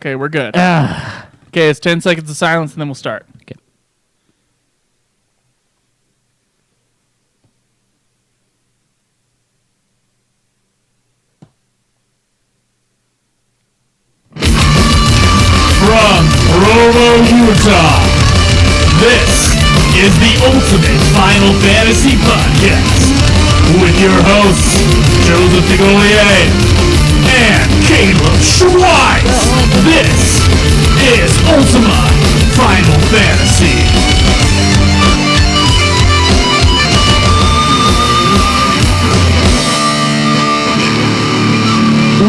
Okay, we're good. Okay, it's 10 seconds of silence, and then we'll start. Okay. From Provo, Utah, this is the Ultimate Final Fantasy Podcast with your hosts, Joseph DeGolier and Caleb Schweiss. This is Ultima Final Fantasy.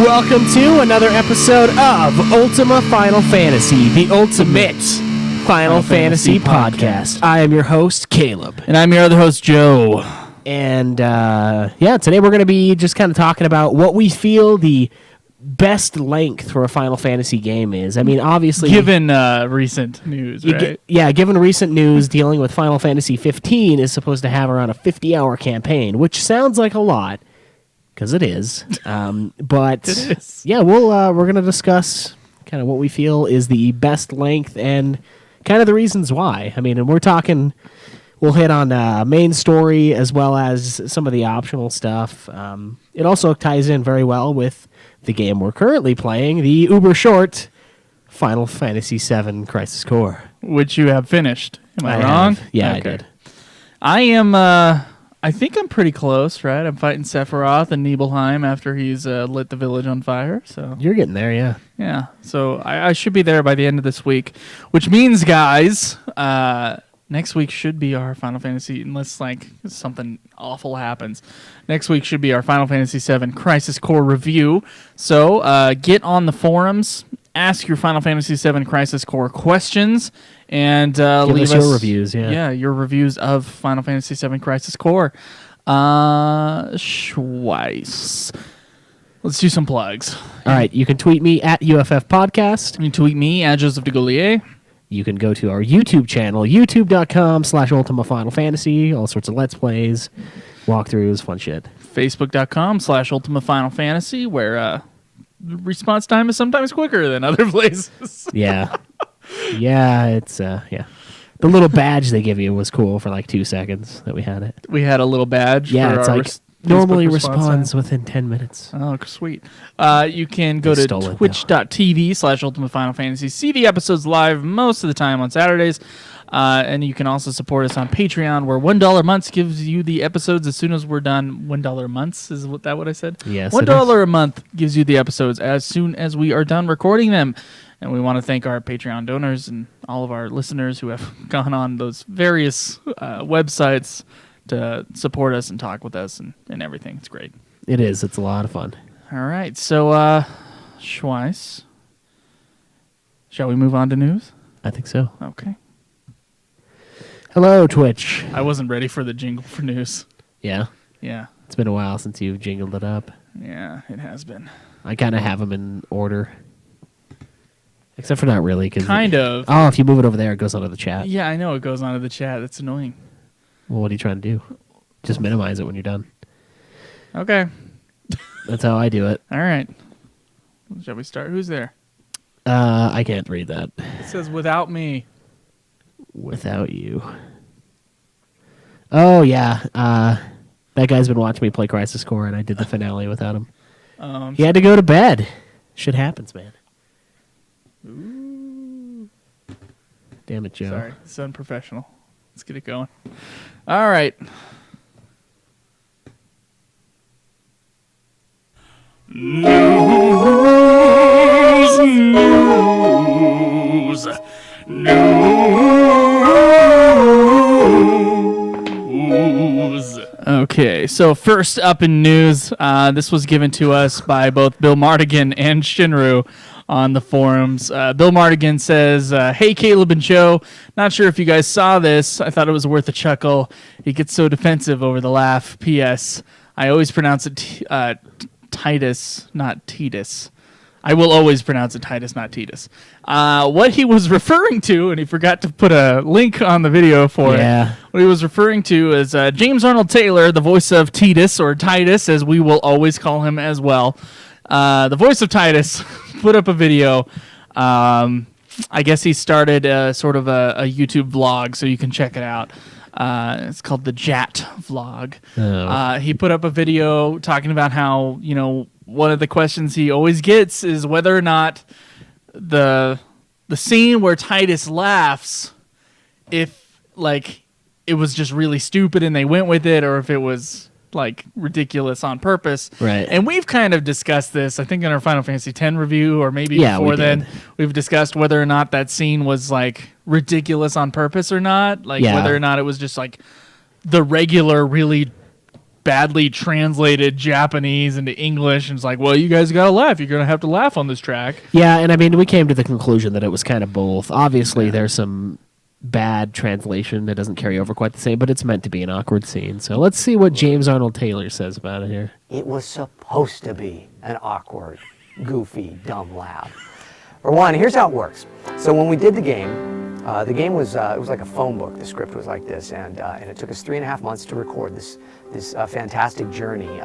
Welcome to another episode of Ultima Final Fantasy, the ultimate Final Fantasy podcast. I am your host, Caleb. And I'm your other host, Joe. And, today we're going to be just kind of talking about what we feel the best length for a Final Fantasy game is. I mean, obviously... Given recent news, right? Given recent news, dealing with Final Fantasy 15 is supposed to have around a 50-hour campaign, which sounds like a lot. Because it is, but It is. Yeah, we're gonna discuss kind of what we feel is the best length and kind of the reasons why. I mean, and we'll hit on main story as well as some of the optional stuff. It also ties in very well with the game we're currently playing, the uber short Final Fantasy VII Crisis Core, Which you have finished. Am I wrong? have. Yeah, Okay. I did. I am, I think I'm pretty close, right? I'm fighting Sephiroth and Nibelheim after he's lit the village on fire, so... You're getting there, yeah. Yeah, so I should be there by the end of this week, which means, guys, next week should be our Final Fantasy, unless like something awful happens. Next week should be our Final Fantasy VII Crisis Core review. So get on the forums, ask your Final Fantasy VII Crisis Core questions, and leave us your reviews. Yeah, your reviews of Final Fantasy VII Crisis Core. Schweiss. Let's do some plugs. All right, you can tweet me at UFF Podcast. You can tweet me at Joseph DeGolier. You can go to our YouTube channel, youtube.com/Ultima Final Fantasy, all sorts of Let's Plays, walkthroughs, fun shit. Facebook.com/Ultima Final Fantasy, where response time is sometimes quicker than other places. Yeah. It's The little badge they give you was cool for like 2 seconds that we had it. We had a little badge. Yeah, for it's our like normally Facebook response responds time. within 10 minutes. Oh, sweet. You can go They to stole it, though. twitch.tv/Ultima Final Fantasy. See the episodes live most of the time on Saturdays. And you can also support us on Patreon, where $1 a month gives you the episodes as soon as we're done. $1 a month? Is that what I said? Yes, $1 a month gives you the episodes as soon as we are done recording them. And we want to thank our Patreon donors and all of our listeners who have gone on those various websites to support us and talk with us and everything. It's great. It is. It's a lot of fun. All right. So, Schweiss, shall we move on to news? I think so. Okay. Hello, Twitch. I wasn't ready for the jingle for news. Yeah? Yeah. It's been a while since you've jingled it up. Yeah, it has been. I kind of have them in order. Except for not really. Kind of. Oh, if you move it over there, it goes onto the chat. Yeah, I know it goes onto the chat. That's annoying. Well, what are you trying to do? Just minimize it when you're done. Okay. That's how I do it. All right. Shall we start? Who's there? I can't read that. It says without me. Without you. Oh, yeah. That guy's been watching me play Crisis Core, and I did the finale without him. He had to go to bed. Shit happens, man. Ooh. Damn it, Joe. Sorry, it's unprofessional. Let's get it going. All right. News. Okay, so first up in news, this was given to us by both Bill Mardigan and Shinru on the forums. Bill Mardigan says, hey, Caleb and Joe, not sure if you guys saw this. I thought it was worth a chuckle. He gets so defensive over the laugh. P.S. I always pronounce it Titus, not Titus. I will always pronounce it Titus, not Titus. What he was referring to, and he forgot to put a link on the video for it. What he was referring to is James Arnold Taylor, the voice of Titus, or Titus, as we will always call him as well. The voice of Titus put up a video I guess he started sort of a YouTube vlog, so you can check it out. It's called the Jat vlog. He put up a video talking about how, one of the questions he always gets is whether or not the scene where Titus laughs, if like it was just really stupid and they went with it, or if it was like ridiculous on purpose. Right. And we've kind of discussed this, I think, in our Final Fantasy X review, or maybe before then. We've discussed whether or not that scene was like ridiculous on purpose or not. Like whether or not it was just like the regular, really badly translated Japanese into English, and it's like, well, you guys gotta laugh. You're gonna have to laugh on this track. Yeah, and I mean, we came to the conclusion that it was kind of both. Obviously, there's some bad translation that doesn't carry over quite the same, but it's meant to be an awkward scene. So let's see what James Arnold Taylor says about it here. It was supposed to be an awkward, goofy, dumb laugh. For one, here's how it works. So when we did the game was it was like a phone book. The script was like this, and it took us 3.5 months to record this fantastic journey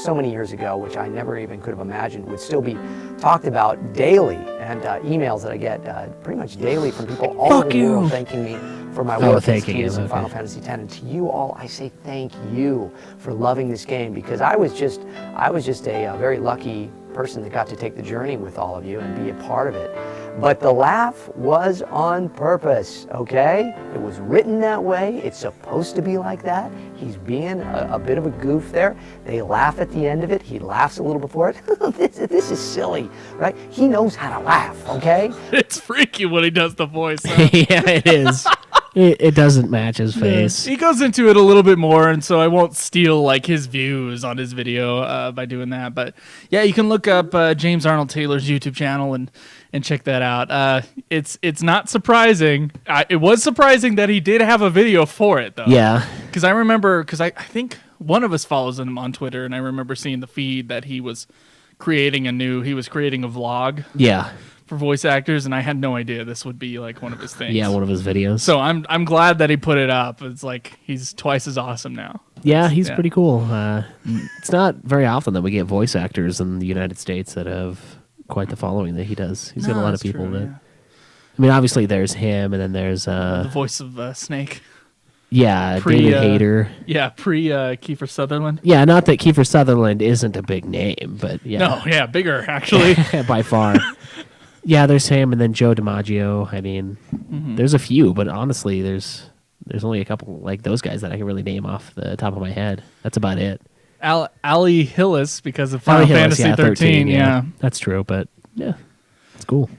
so many years ago, which I never even could have imagined would still be talked about daily, and emails that I get pretty much daily from people all over the world thanking me for my work as Keys in Final Fantasy X. And to you all, I say thank you for loving this game, because I was just a very lucky person that got to take the journey with all of you and be a part of it. But the laugh was on purpose, okay? It was written that way. It's supposed to be like that. He's being a bit of a goof there. They laugh at the end of it. He laughs a little before it. This is silly, right? He knows how to laugh, okay? It's freaky when he does the voice. Yeah, it is. It doesn't match his face. He goes into it a little bit more, and so I won't steal like his views on his video by doing that. But yeah, you can look up James Arnold Taylor's YouTube channel and check that out. It's not surprising. It was surprising that he did have a video for it, though. Yeah. Because I remember, I think one of us follows him on Twitter, and I remember seeing the feed that he was creating a vlog. Yeah. For voice actors, and I had no idea this would be like one of his things. Yeah, one of his videos. So I'm glad that he put it up. It's like he's twice as awesome now. Yeah, he's pretty cool. It's not very often that we get voice actors in the United States that have quite the following that he does. He's got a lot of people that. Yeah. I mean, obviously there's him, and then there's the voice of Snake. Yeah, David Hayter. Yeah, Kiefer Sutherland. Yeah, not that Kiefer Sutherland isn't a big name, but yeah. No, yeah, bigger actually by far. Yeah, there's him, and then Joe DiMaggio. I mean, there's a few, but honestly, there's only a couple like those guys that I can really name off the top of my head. That's about it. Ali Hillis, because of Final Fantasy 13. Yeah, that's true, but yeah, it's cool.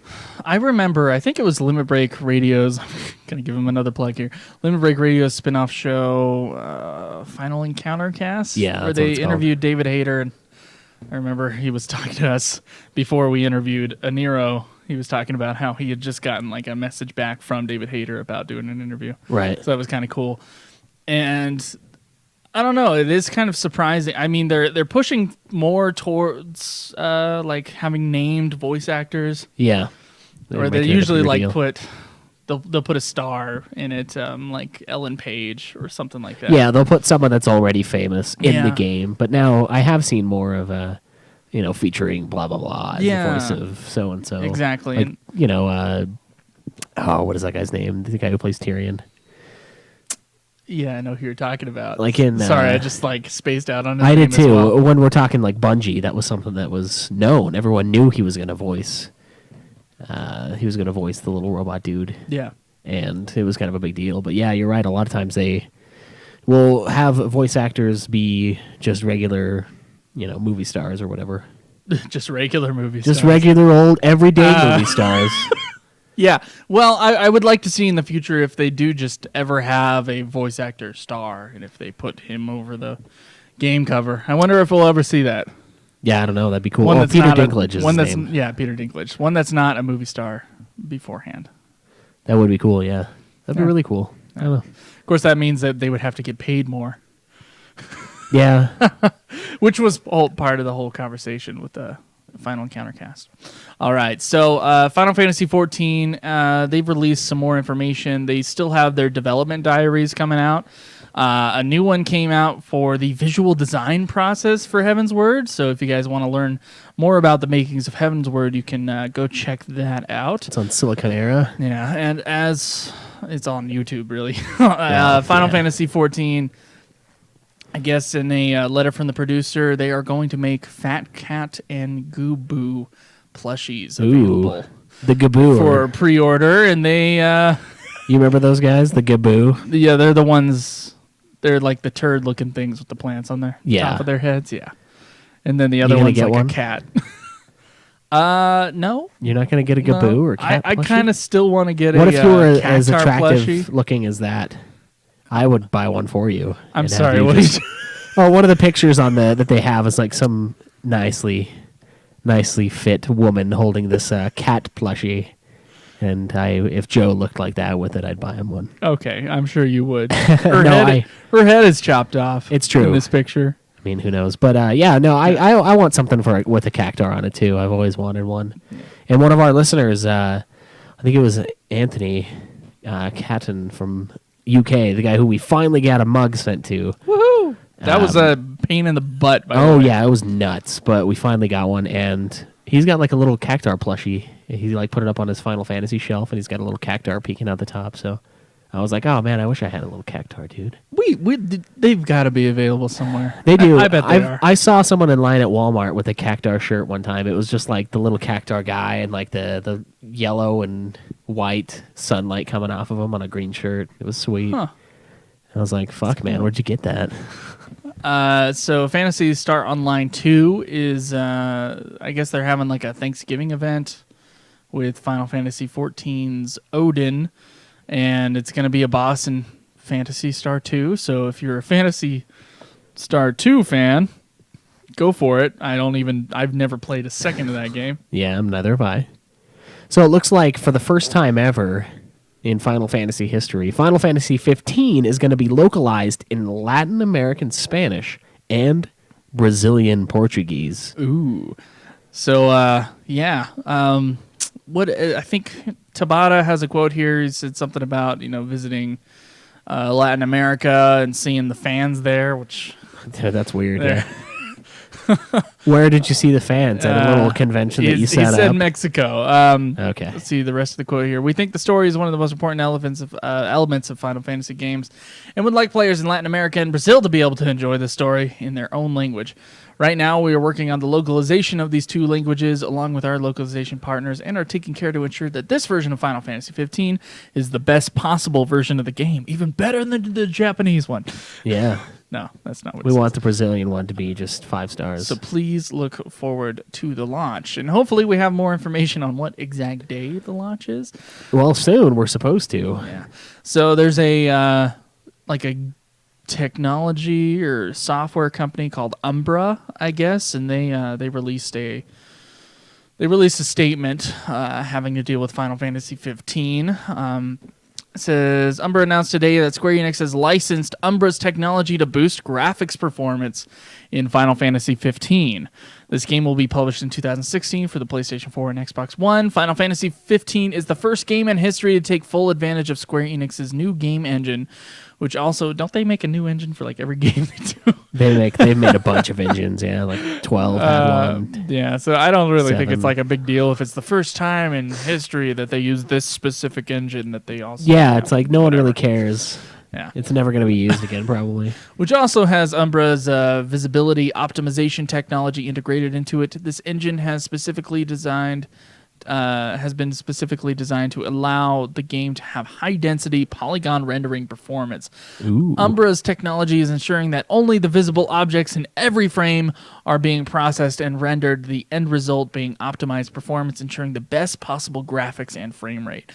I remember, I think it was Limit Break Radio's, I'm going to give him another plug here, Limit Break Radio's spin-off show, Final Encounter Cast, where they interviewed David Hayter, and I remember he was talking to us before we interviewed Aniro. He was talking about how he had just gotten like a message back from David Hayter about doing an interview. Right. So that was kind of cool. And I don't know, it is kind of surprising. I mean, they're pushing more towards like having named voice actors. Yeah. Or they usually like they'll put a star in it, like Ellen Page or something like that. Yeah, they'll put someone that's already famous in the game. But now I have seen more of featuring blah blah blah as the voice of so and so. Exactly. Like, what is that guy's name? The guy who plays Tyrion. Yeah, I know who you're talking about. Like in sorry, I just like spaced out on his I name did too. as well. When we're talking like Bungie, that was something that was known. Everyone knew he was going to voice. He was going to voice the little robot dude. Yeah. And it was kind of a big deal. But yeah, you're right. A lot of times they will have voice actors be just regular, movie stars or whatever. Just regular movie stars. Just regular old everyday movie stars. Yeah. Well, I would like to see in the future if they do just ever have a voice actor star and if they put him over the game cover. I wonder if we'll ever see that. Yeah, I don't know. That'd be cool. Peter Dinklage is his name. Yeah, Peter Dinklage. One that's not a movie star beforehand. That would be cool, yeah. That'd be really cool. I don't know. Of course, that means that they would have to get paid more. Yeah. Which was all part of the whole conversation with the Final Encounter cast. All right, so Final Fantasy XIV, they've released some more information. They still have their development diaries coming out. A new one came out for the visual design process for Heaven's Word. So if you guys want to learn more about the makings of Heaven's Word, you can go check that out. It's on Silicon Era. Yeah, and as it's on YouTube, really. Final Fantasy 14, I guess in a letter from the producer, they are going to make Fat Cat and Goo plushies available the Gaboo for pre-order, and they... you remember those guys, the Gaboo? Yeah, they're the ones... They're like the turd-looking things with the plants on their top of their heads, yeah. And then the other one's like a cat. No. You're not going to get a Gaboo or cat I plushie? kind of still want to get what a if you were as Cactar attractive plushie. looking as that? I would buy one for you. I'm and have sorry, you what just- is... one of the pictures on that they have is like some nicely fit woman holding this cat plushie. And if Joe looked like that with it, I'd buy him one. Okay, I'm sure you would. Her, No, her head is chopped off. It's true. In this picture. I mean, who knows? But I want something with a cactar on it too. I've always wanted one. And one of our listeners, I think it was Anthony Catton from UK, the guy who we finally got a mug sent to. Woohoo! That was a pain in the butt. By the way. Yeah, it was nuts. But we finally got one, and he's got like a little cactar plushie. He like put it up on his Final Fantasy shelf, and he's got a little cactar peeking out the top. So I was like, oh man, I wish I had a little cactar, dude. They've got to be available somewhere. They do. I bet they are. I saw someone in line at Walmart with a cactar shirt one time. It was just like the little cactar guy and like the yellow and white sunlight coming off of him on a green shirt. It was sweet. Huh. I was like, fuck, man, where'd you get that? So Phantasy Star Online 2 is, I guess they're having like a Thanksgiving event with Final Fantasy 14's Odin, and it's going to be a boss in Phantasy Star 2. So if you're a Phantasy Star 2 fan, go for it. I've never played a second of that game. Yeah, neither have I. So it looks like for the first time ever in Final Fantasy history, Final Fantasy 15 is going to be localized in Latin American Spanish and Brazilian Portuguese. Ooh. So, yeah. What I think Tabata has a quote here. He said something about, visiting Latin America and seeing the fans there, which... That's weird, yeah. Where did you see the fans? At a little convention that you set up? He said Mexico. Okay. Let's see the rest of the quote here. We think the story is one of the most important elements of Final Fantasy games and would like players in Latin America and Brazil to be able to enjoy the story in their own language. Right now, we are working on the localization of these two languages along with our localization partners and are taking care to ensure that this version of Final Fantasy 15 is the best possible version of the game, even better than the Japanese one. Yeah. No, that's not what We it want says. the Brazilian one to be just 5 stars. So please look forward to the launch. And hopefully we have more information on what exact day the launch is. Well, soon we're supposed to. Yeah. So there's a technology or software company called Umbra, I guess, and they released a statement having to deal with Final Fantasy 15. It says, Umbra announced today that Square Enix has licensed Umbra's technology to boost graphics performance in Final Fantasy 15. This game will be published in 2016 for the PlayStation 4 and Xbox One. Final Fantasy 15 is the first game in history to take full advantage of Square Enix's new game engine, which also, don't they make a new engine for like every game they do? They've made a bunch of engines, yeah, like 12 had one. Yeah, so I don't really think 7. it's like a big deal if it's the first time in history that they use this specific engine that they also Yeah, have. it's like no one really Whatever. cares. Yeah. It's never going to be used again, probably. Which also has Umbra's visibility optimization technology integrated into it. This engine has been specifically designed to allow the game to have high-density polygon rendering performance. Ooh. Umbra's technology is ensuring that only the visible objects in every frame are being processed and rendered, the end result being optimized performance, ensuring the best possible graphics and frame rate.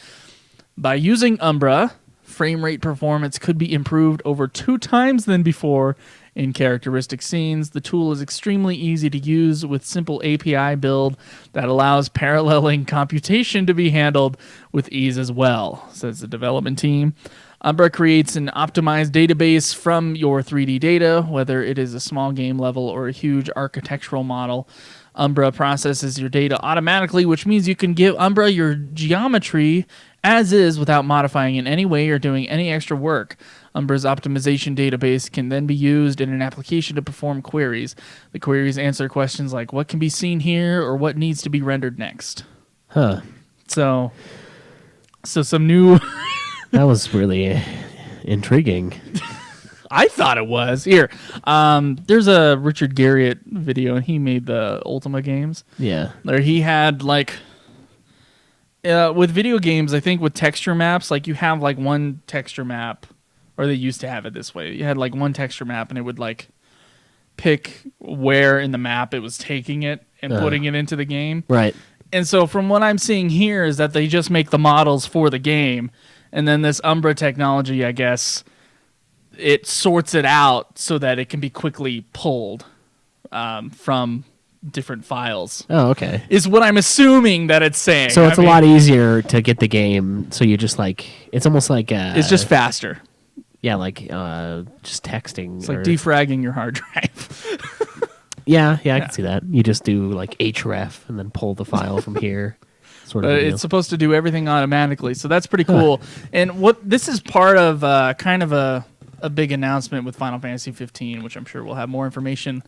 By using Umbra, frame rate performance could be improved over 2 times than before in characteristic scenes. The tool is extremely easy to use with simple API build that allows paralleling computation to be handled with ease as well, says the development team. Umbra creates an optimized database from your 3D data, whether it is a small game level or a huge architectural model. Umbra processes your data automatically, which means you can give Umbra your geometry as is without modifying in any way or doing any extra work. Umbra's optimization database can then be used in an application to perform queries. The queries answer questions like what can be seen here or what needs to be rendered next. Huh. So some new... That was really intriguing. I thought it was. Here, there's a Richard Garriott video, and he made the Ultima games. Yeah. There he had, like... with video games, I think with texture maps, like you have like one texture map, or they used to have it this way. You had like one texture map, and it would like pick where in the map it was taking it and putting it into the game. Right. And so from what I'm seeing here is that they just make the models for the game, and then this Umbra technology, I guess, it sorts it out so that it can be quickly pulled from different files. Oh, okay. Is what I'm assuming that it's saying. So it's a lot easier to get the game. So you just like, it's almost like it's just faster. Yeah, like just texting. It's like defragging your hard drive. Yeah, I can see that. You just do like href and then pull the file from here. Sort of. But it's supposed to do everything automatically, so that's pretty cool. And what this is part of kind of a big announcement with Final Fantasy 15, which I'm sure we'll have more information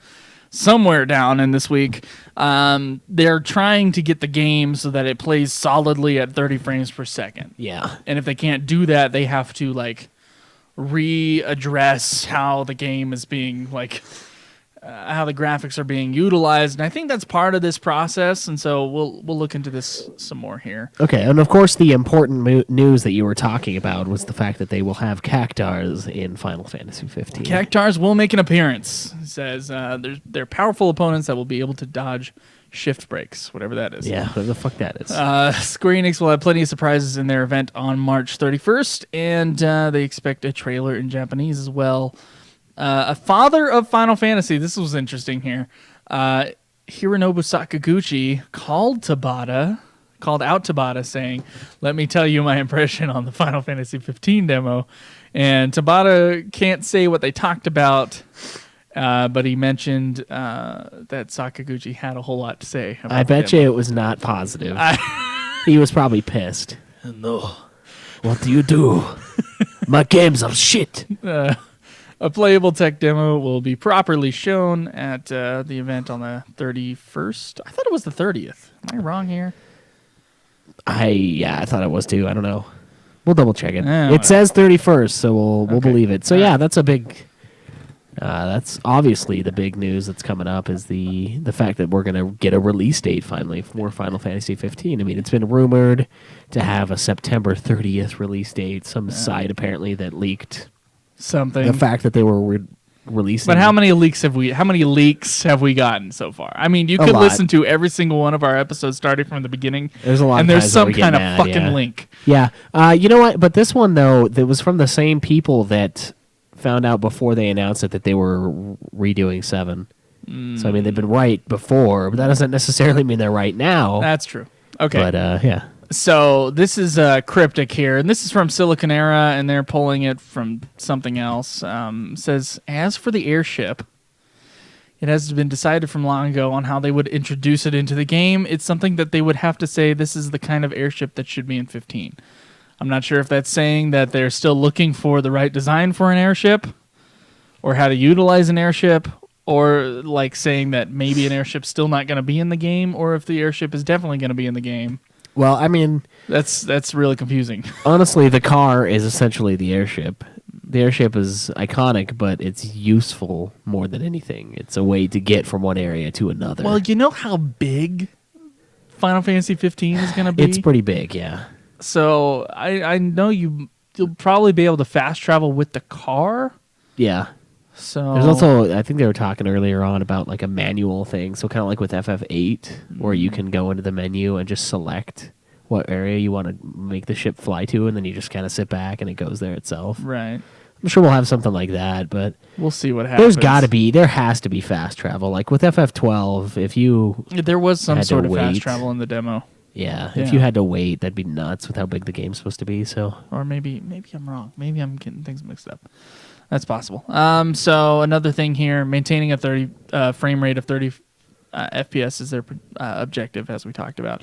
somewhere down in this week. They're trying to get the game so that it plays solidly at 30 frames per second. Yeah. And if they can't do that, they have to like readdress how the game is being like how the graphics are being utilized, and I think that's part of this process, and so we'll look into this some more here. Okay, and of course the important news that you were talking about was the fact that they will have cactars in Final Fantasy 15. Cactars will make an appearance. It says they're powerful opponents that will be able to dodge shift breaks, whatever that is. Yeah, whatever the fuck that is. Square Enix will have plenty of surprises in their event on March 31st, and they expect a trailer in Japanese as well. A father of Final Fantasy, this was interesting here. Hironobu Sakaguchi called out Tabata saying, "Let me tell you my impression on the Final Fantasy 15 demo." And Tabata can't say what they talked about, but he mentioned that Sakaguchi had a whole lot to say about I bet you it was not positive. He was probably pissed. No. What do you do? My games are shit. A playable tech demo will be properly shown at the event on the 31st. I thought it was the 30th. Am I wrong here? I thought it was too. I don't know. We'll double check it. Oh, It says 31st, so we'll Okay. believe it. So yeah, that's a big. That's obviously the big news that's coming up is the fact that we're gonna get a release date finally for Final Fantasy 15. I mean, it's been rumored to have a September 30th release date. Some site apparently that leaked Something. the fact that they were releasing. But how many leaks have we gotten so far? I mean, you A could lot. listen to every single one of our episodes starting from the beginning. There's a lot, and of there's times that some we get kind of mad, fucking yeah. link. Yeah. You know what? But this one though, that was from the same people that found out before they announced it that they were redoing 7. So I mean, they've been right before, but that doesn't necessarily mean they're right now. That's true. Okay. But yeah. So this is cryptic here, and this is from Silicon Era, and they're pulling it from something else. It says, as for the airship, it has been decided from long ago on how they would introduce it into the game. It's something that they would have to say, this is the kind of airship that should be in 15. I'm not sure if that's saying that they're still looking for the right design for an airship, or how to utilize an airship, or like saying that maybe an airship's still not going to be in the game, or if the airship is definitely going to be in the game. Well, I mean, That's really confusing. honestly, the car is essentially the airship. The airship is iconic, but it's useful more than anything. It's a way to get from one area to another. Well, you know how big Final Fantasy 15 is going to be? It's pretty big, yeah. So I know you'll probably be able to fast travel with the car. Yeah. So There's also, I think they were talking earlier on about like a manual thing. So kind of like with FF8, where you can go into the menu and just select what area you want to make the ship fly to, and then you just kind of sit back and it goes there itself. Right. I'm sure we'll have something like that, but We'll see what happens. there has to be fast travel. Like with FF12, if you, There was some had to sort of fast wait. travel in the demo. if Yeah. you had to wait, that'd be nuts with how big the game's supposed to be. So Or maybe I'm wrong. Maybe I'm getting things mixed up. That's possible. So another thing here, maintaining a 30 frame rate of 30 FPS is their objective, as we talked about.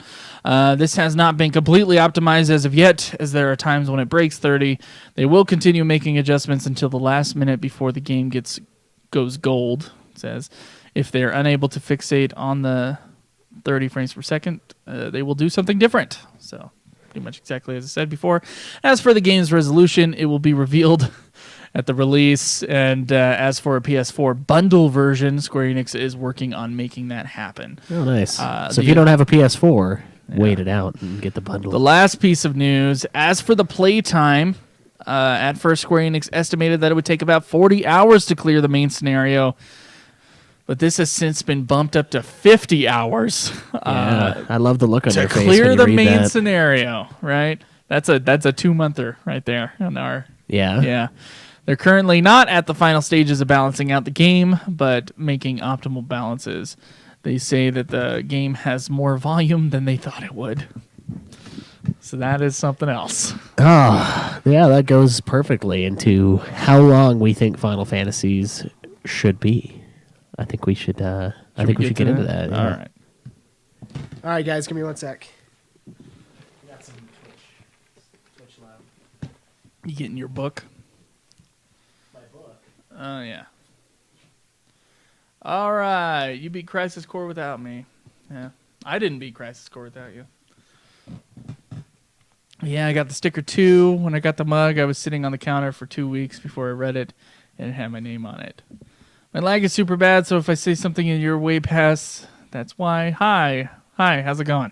This has not been completely optimized as of yet, as there are times when it breaks 30. They will continue making adjustments until the last minute before the game goes gold, it says. If they're unable to fixate on the 30 frames per second, they will do something different. So pretty much exactly as I said before. As for the game's resolution, it will be revealed at the release. And as for a PS4 bundle version, Square Enix is working on making that happen. Oh, nice. So if you don't have a PS4, wait it out and get the bundle. The last piece of news, as for the playtime, at first Square Enix estimated that it would take about 40 hours to clear the main scenario. But this has since been bumped up to 50 hours. I love the look on their to face clear when the you read main that. scenario, right? That's a 2-monther right there on our Yeah. They're currently not at the final stages of balancing out the game, but making optimal balances. They say that the game has more volume than they thought it would. So that is something else. Oh, yeah, that goes perfectly into how long we think Final Fantasies should be. I think we should. I think we should get into that. All right. All right, guys, give me 1 sec. Got some Twitch Lab. You getting your book? My book. Oh, yeah. All right. You beat Crisis Core without me. Yeah. I didn't beat Crisis Core without you. Yeah, I got the sticker 2. When I got the mug, I was sitting on the counter for 2 weeks before I read it, and it had my name on it. My lag is super bad, so if I say something in your way past, that's why. Hi, how's it going?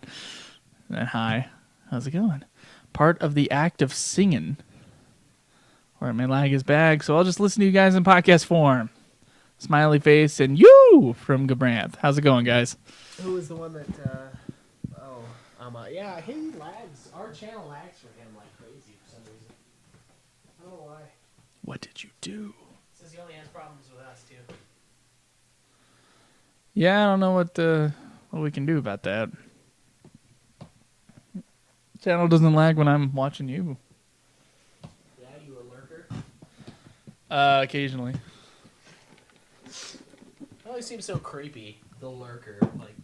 Hi, how's it going? Part of the act of singing. All right, my lag is bad, so I'll just listen to you guys in podcast form. Smiley face and you from Gabranth. How's it going, guys? Who was the one that? Yeah, he lags. Our channel lags for him like crazy for some reason. I don't know why. What did you do? Says he only has problems with us too. Yeah, I don't know what we can do about that. Channel doesn't lag when I'm watching you. Yeah, you a lurker? Occasionally. It always seems so creepy. The lurker, like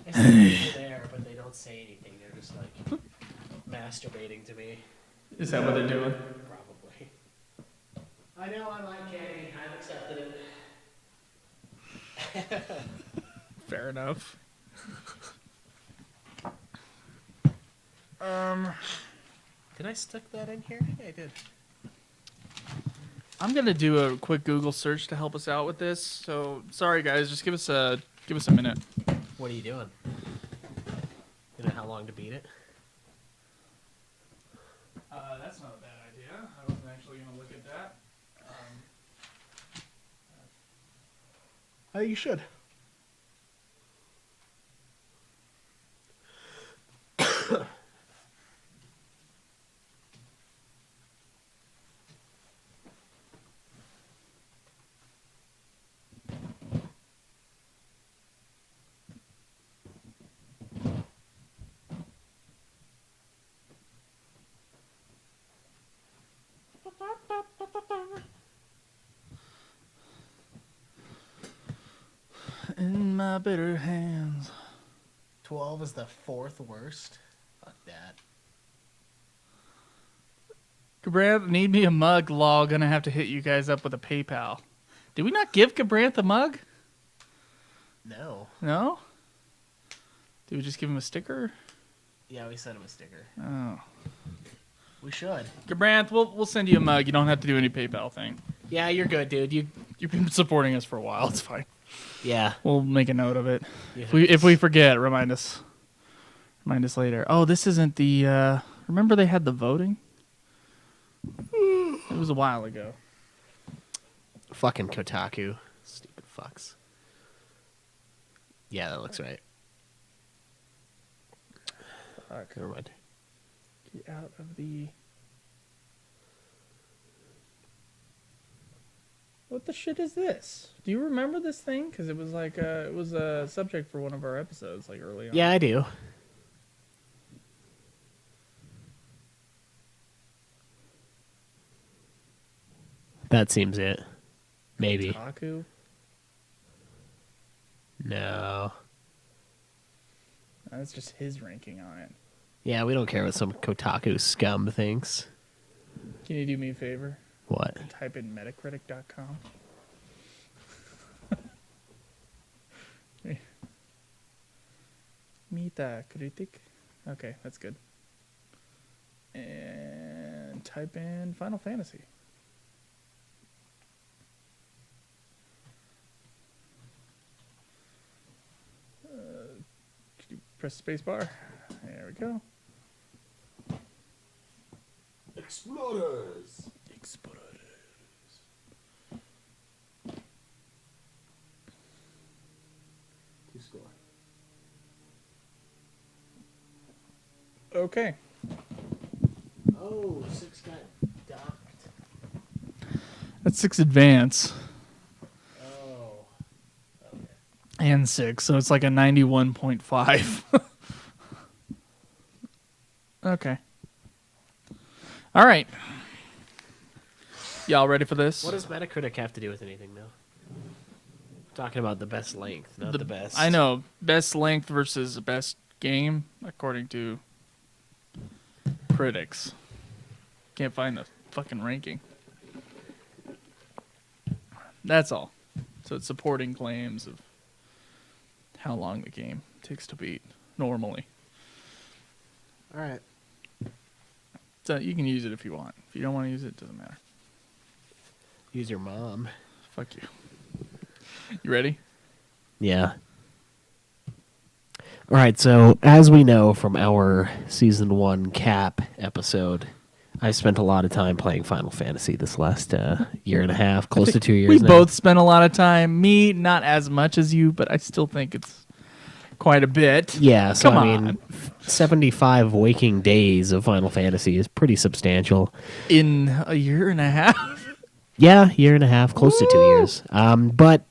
I see people there, but they don't say anything. They're just like masturbating to me. Is that what they're doing? Probably. I know I like candy. I've accepted it. Fair enough. Did I stick that in here? Yeah, I did. I'm gonna do a quick Google search to help us out with this. So sorry guys, just give us a minute. What are you doing? You know how long to beat it? That's not a bad idea. I wasn't actually gonna look at that. I think you should. In my bitter hands. 12 is the fourth worst. Fuck that. Gabranth, need me a mug. Lol, gonna have to hit you guys up with a PayPal. Did we not give Gabranth a mug? No. No? Did we just give him a sticker? Yeah, we sent him a sticker. Oh. We should. Gabranth, we'll send you a mug. You don't have to do any PayPal thing. Yeah, you're good, dude. You've been supporting us for a while. It's fine. Yeah. We'll make a note of it. Yeah. If we forget, remind us. Remind us later. Oh, this isn't the... remember they had the voting? It was a while ago. Fucking Kotaku. Stupid fucks. Yeah, that looks right. Fuck. Never mind. Get out of the... What the shit is this? Do you remember this thing? Because it was like it was a subject for one of our episodes, like early on. Yeah, I do. That seems it. Maybe. Kotaku? No. That's just his ranking on it. Yeah, we don't care what some Kotaku scum thinks. Can you do me a favor? What? Type in Metacritic.com. Metacritic. Okay, that's good. And type in Final Fantasy. Could you press spacebar? There we go. Explorers. Score. Okay. Oh, 6 got docked. That's 6 advance Oh. Okay. and 6, so it's like a 91.5. Okay. All right. Y'all ready for this? What does Metacritic have to do with anything, though? Talking about the best length, not the best. I know. Best length versus best game, according to critics. Can't find the fucking ranking. That's all. So it's supporting claims of how long the game takes to beat normally. All right. So you can use it if you want. If you don't want to use it, it doesn't matter. Use your mom. Fuck you. You ready? Yeah. All right, so as we know from our Season 1 cap episode, I spent a lot of time playing Final Fantasy this last year and a half, close to 2 years We now. both spent a lot of time. Me, not as much as you, but I still think it's quite a bit. Yeah, so Come I mean, on. 75 waking days of Final Fantasy is pretty substantial. In a year and a half? Yeah, year and a half, close to 2 years. But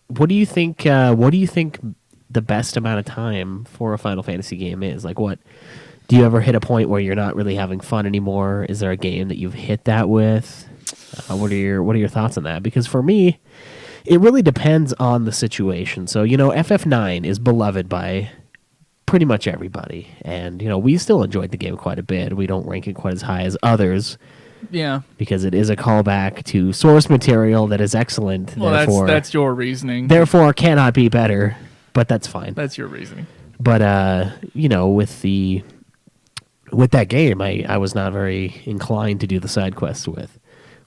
what do you think? What do you think the best amount of time for a Final Fantasy game is? Like, what do you ever hit a point where you're not really having fun anymore? Is there a game that you've hit that with? What are your thoughts on that? Because for me, it really depends on the situation. So FF9 is beloved by pretty much everybody, and we still enjoyed the game quite a bit. We don't rank it quite as high as others. Yeah. Because it is a callback to source material that is excellent. Well, therefore, that's your reasoning. therefore cannot be better. But that's fine. That's your reasoning. But with that game, I was not very inclined to do the side quests with.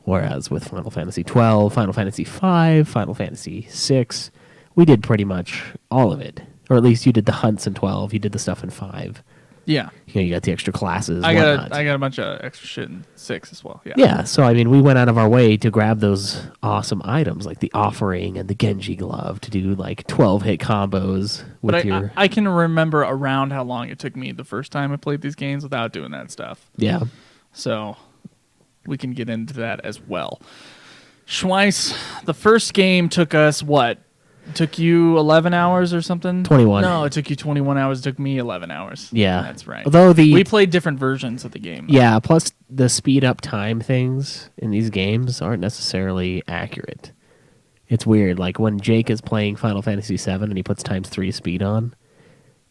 Whereas with Final Fantasy 12, Final Fantasy 5, Final Fantasy 6, we did pretty much all of it. Or at least you did the hunts in 12, you did the stuff in 5. Yeah. You got the extra classes. I whatnot. got a bunch of extra shit in 6 as well. Yeah. Yeah, so I mean, we went out of our way to grab those awesome items like the offering and the Genji glove to do like 12-hit combos with But your. I can remember around how long it took me the first time I played these games without doing that stuff. Yeah. So we can get into that as well. Schweiss, the first game took us what? It took you 11 hours or something? 21. No, it took you 21 hours. It took me 11 hours. Yeah. That's right. Although we played different versions of the game. Yeah, plus the speed up time things in these games aren't necessarily accurate. It's weird. Like when Jake is playing Final Fantasy VII and he puts ×3 speed on,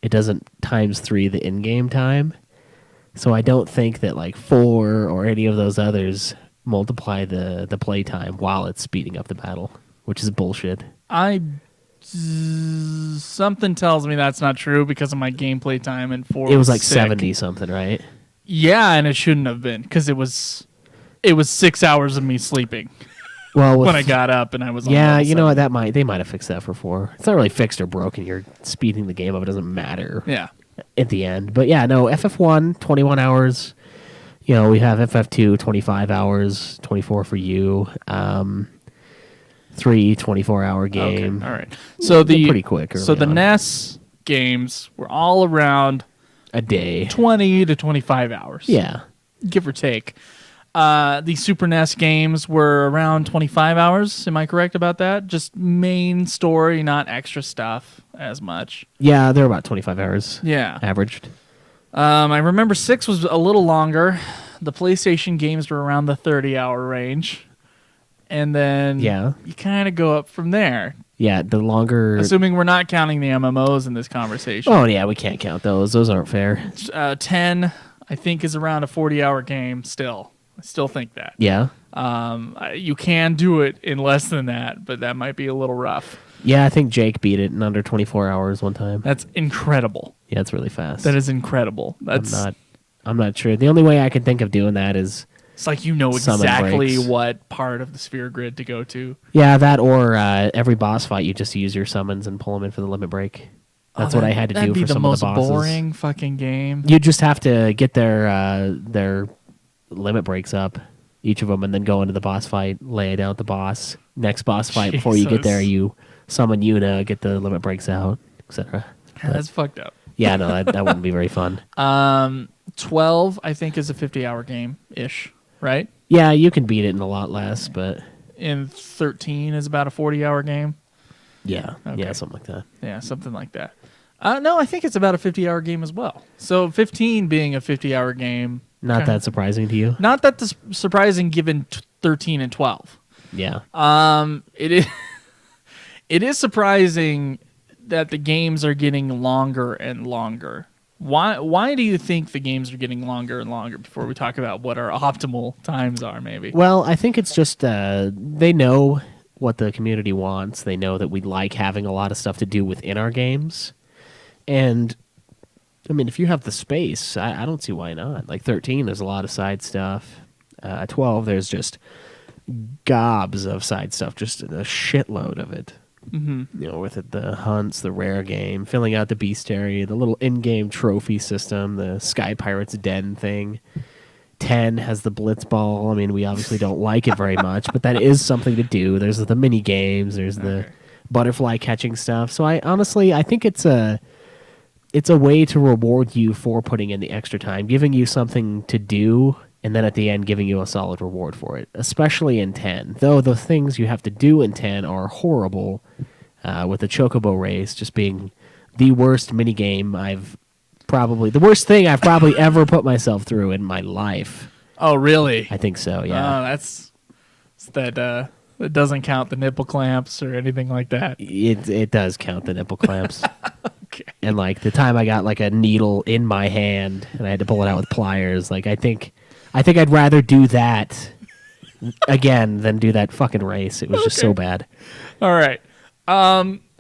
it doesn't ×3 the in-game time. So I don't think that like 4 or any of those others multiply the playtime while it's speeding up the battle, which is bullshit. Something tells me that's not true because of my gameplay time and 4. It was like sick. 70 something, right? Yeah, and it shouldn't have been because it was 6 hours of me sleeping Well, when I got up and I was on yeah, level you know 7. what? They might have fixed that for 4. It's not really fixed or broken. You're speeding the game up. It doesn't matter. Yeah. At the end. But yeah, no, FF1, 21 hours. We have FF2, 25 hours, 24 for you. 3 24-hour game. Okay. All right. So They're pretty quick. So the on. NES games were all around A day. 20 to 25 hours. Yeah. Give or take. The Super NES games were around 25 hours. Am I correct about that? Just main story, not extra stuff as much. Yeah, they're about 25 hours. Yeah. Averaged. I remember 6 was a little longer. The PlayStation games were around the 30-hour range. And then Yeah. you kind of go up from there. Yeah, the longer. Assuming we're not counting the MMOs in this conversation. Oh yeah, we can't count those. Those aren't fair. 10, I think, is around a 40-hour game still. I still think that. Yeah. You can do it in less than that, but that might be a little rough. Yeah, I think Jake beat it in under 24 hours one time. That's incredible. Yeah, it's really fast. That is incredible. I'm not sure. The only way I can think of doing that is it's like you know summon exactly breaks. what part of the sphere grid to go to. Yeah, that or every boss fight you just use your summons and pull them in for the limit break. That's what I had to do for some of the bosses. That'd be the most boring fucking game. You just have to get their limit breaks up, each of them, and then go into the boss fight, lay down the boss. Next boss fight, before you get there, you summon Yuna, get the limit breaks out, etc. That's fucked up. Yeah, no, that wouldn't be very fun. 12, I think, is a 50-hour game-ish, right? Yeah, you can beat it in a lot less, but... And 13 is about a 40-hour game? Yeah, Okay. yeah, something like that. Yeah, something like that. No, I think it's about a 50-hour game as well. So 15 being a 50-hour game... Not that surprising to you? Not that surprising given 13 and 12. Yeah. It is it is surprising that the games are getting longer and longer. Why do you think the games are getting longer and longer before we talk about what our optimal times are maybe? Well, I think it's just they know what the community wants. They know that we like having a lot of stuff to do within our games. And I mean, if you have the space, I don't see why not. Like 13, there's a lot of side stuff. 12, there's just gobs of side stuff, just a shitload of it. Mm-hmm. You know, with it, the hunts, the rare game, filling out the bestiary, the little in-game trophy system, the Sky Pirates Den thing. 10 has the blitz ball. I mean, we obviously don't like it very much, but that is something to do. There's the mini games. There's the butterfly catching stuff. So I think it's a way to reward you for putting in the extra time, giving you something to do, and then at the end giving you a solid reward for it, especially in 10. Though the things you have to do in 10 are horrible, with the Chocobo race just being the worst minigame the worst thing I've probably ever put myself through in my life. Oh, really? I think so, yeah. That's that it doesn't count the nipple clamps or anything like that. It does count the nipple clamps. Okay. And like the time I got like a needle in my hand and I had to pull it out with pliers, like I think I'd rather do that again than do that fucking race. It was just so bad. All right.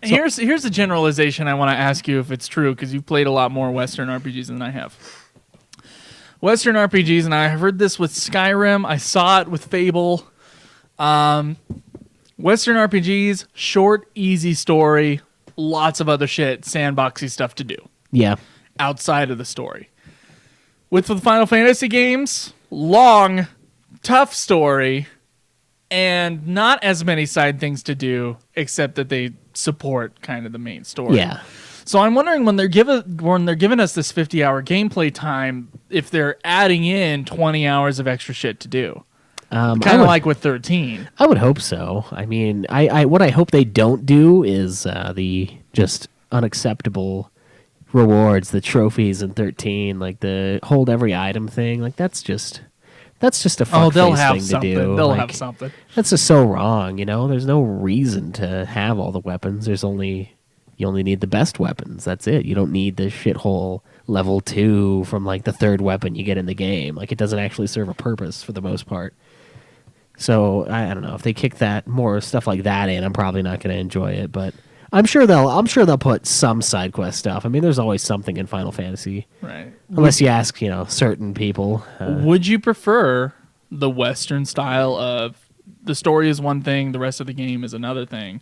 Here's a generalization I want to ask you if it's true, because you've played a lot more Western RPGs than I have. Western RPGs, and I heard this with Skyrim. I saw it with Fable. Western RPGs, short, easy story, lots of other shit, sandboxy stuff to do. Yeah. Outside of the story. With the Final Fantasy games, long, tough story, and not as many side things to do, except that they support kind of the main story. Yeah. So I'm wondering when they're giving us this 50-hour gameplay time, if they're adding in 20 hours of extra shit to do. Kind of like with 13. I would hope so. I mean, I what I hope they don't do is the just unacceptable rewards, the trophies in 13, like the hold every item thing. Like that's just a fuckface thing to do. They'll have something. That's just so wrong, you know? There's no reason to have all the weapons. You only need the best weapons. That's it. You don't need the shithole level 2 from like the third weapon you get in the game. Like it doesn't actually serve a purpose for the most part. So I don't know, if they kick that more stuff like that in, I'm probably not going to enjoy it, but I'm sure they'll put some side quest stuff. I mean, there's always something in Final Fantasy. Right. Unless you ask, certain people. Would you prefer the Western style of the story is one thing, the rest of the game is another thing,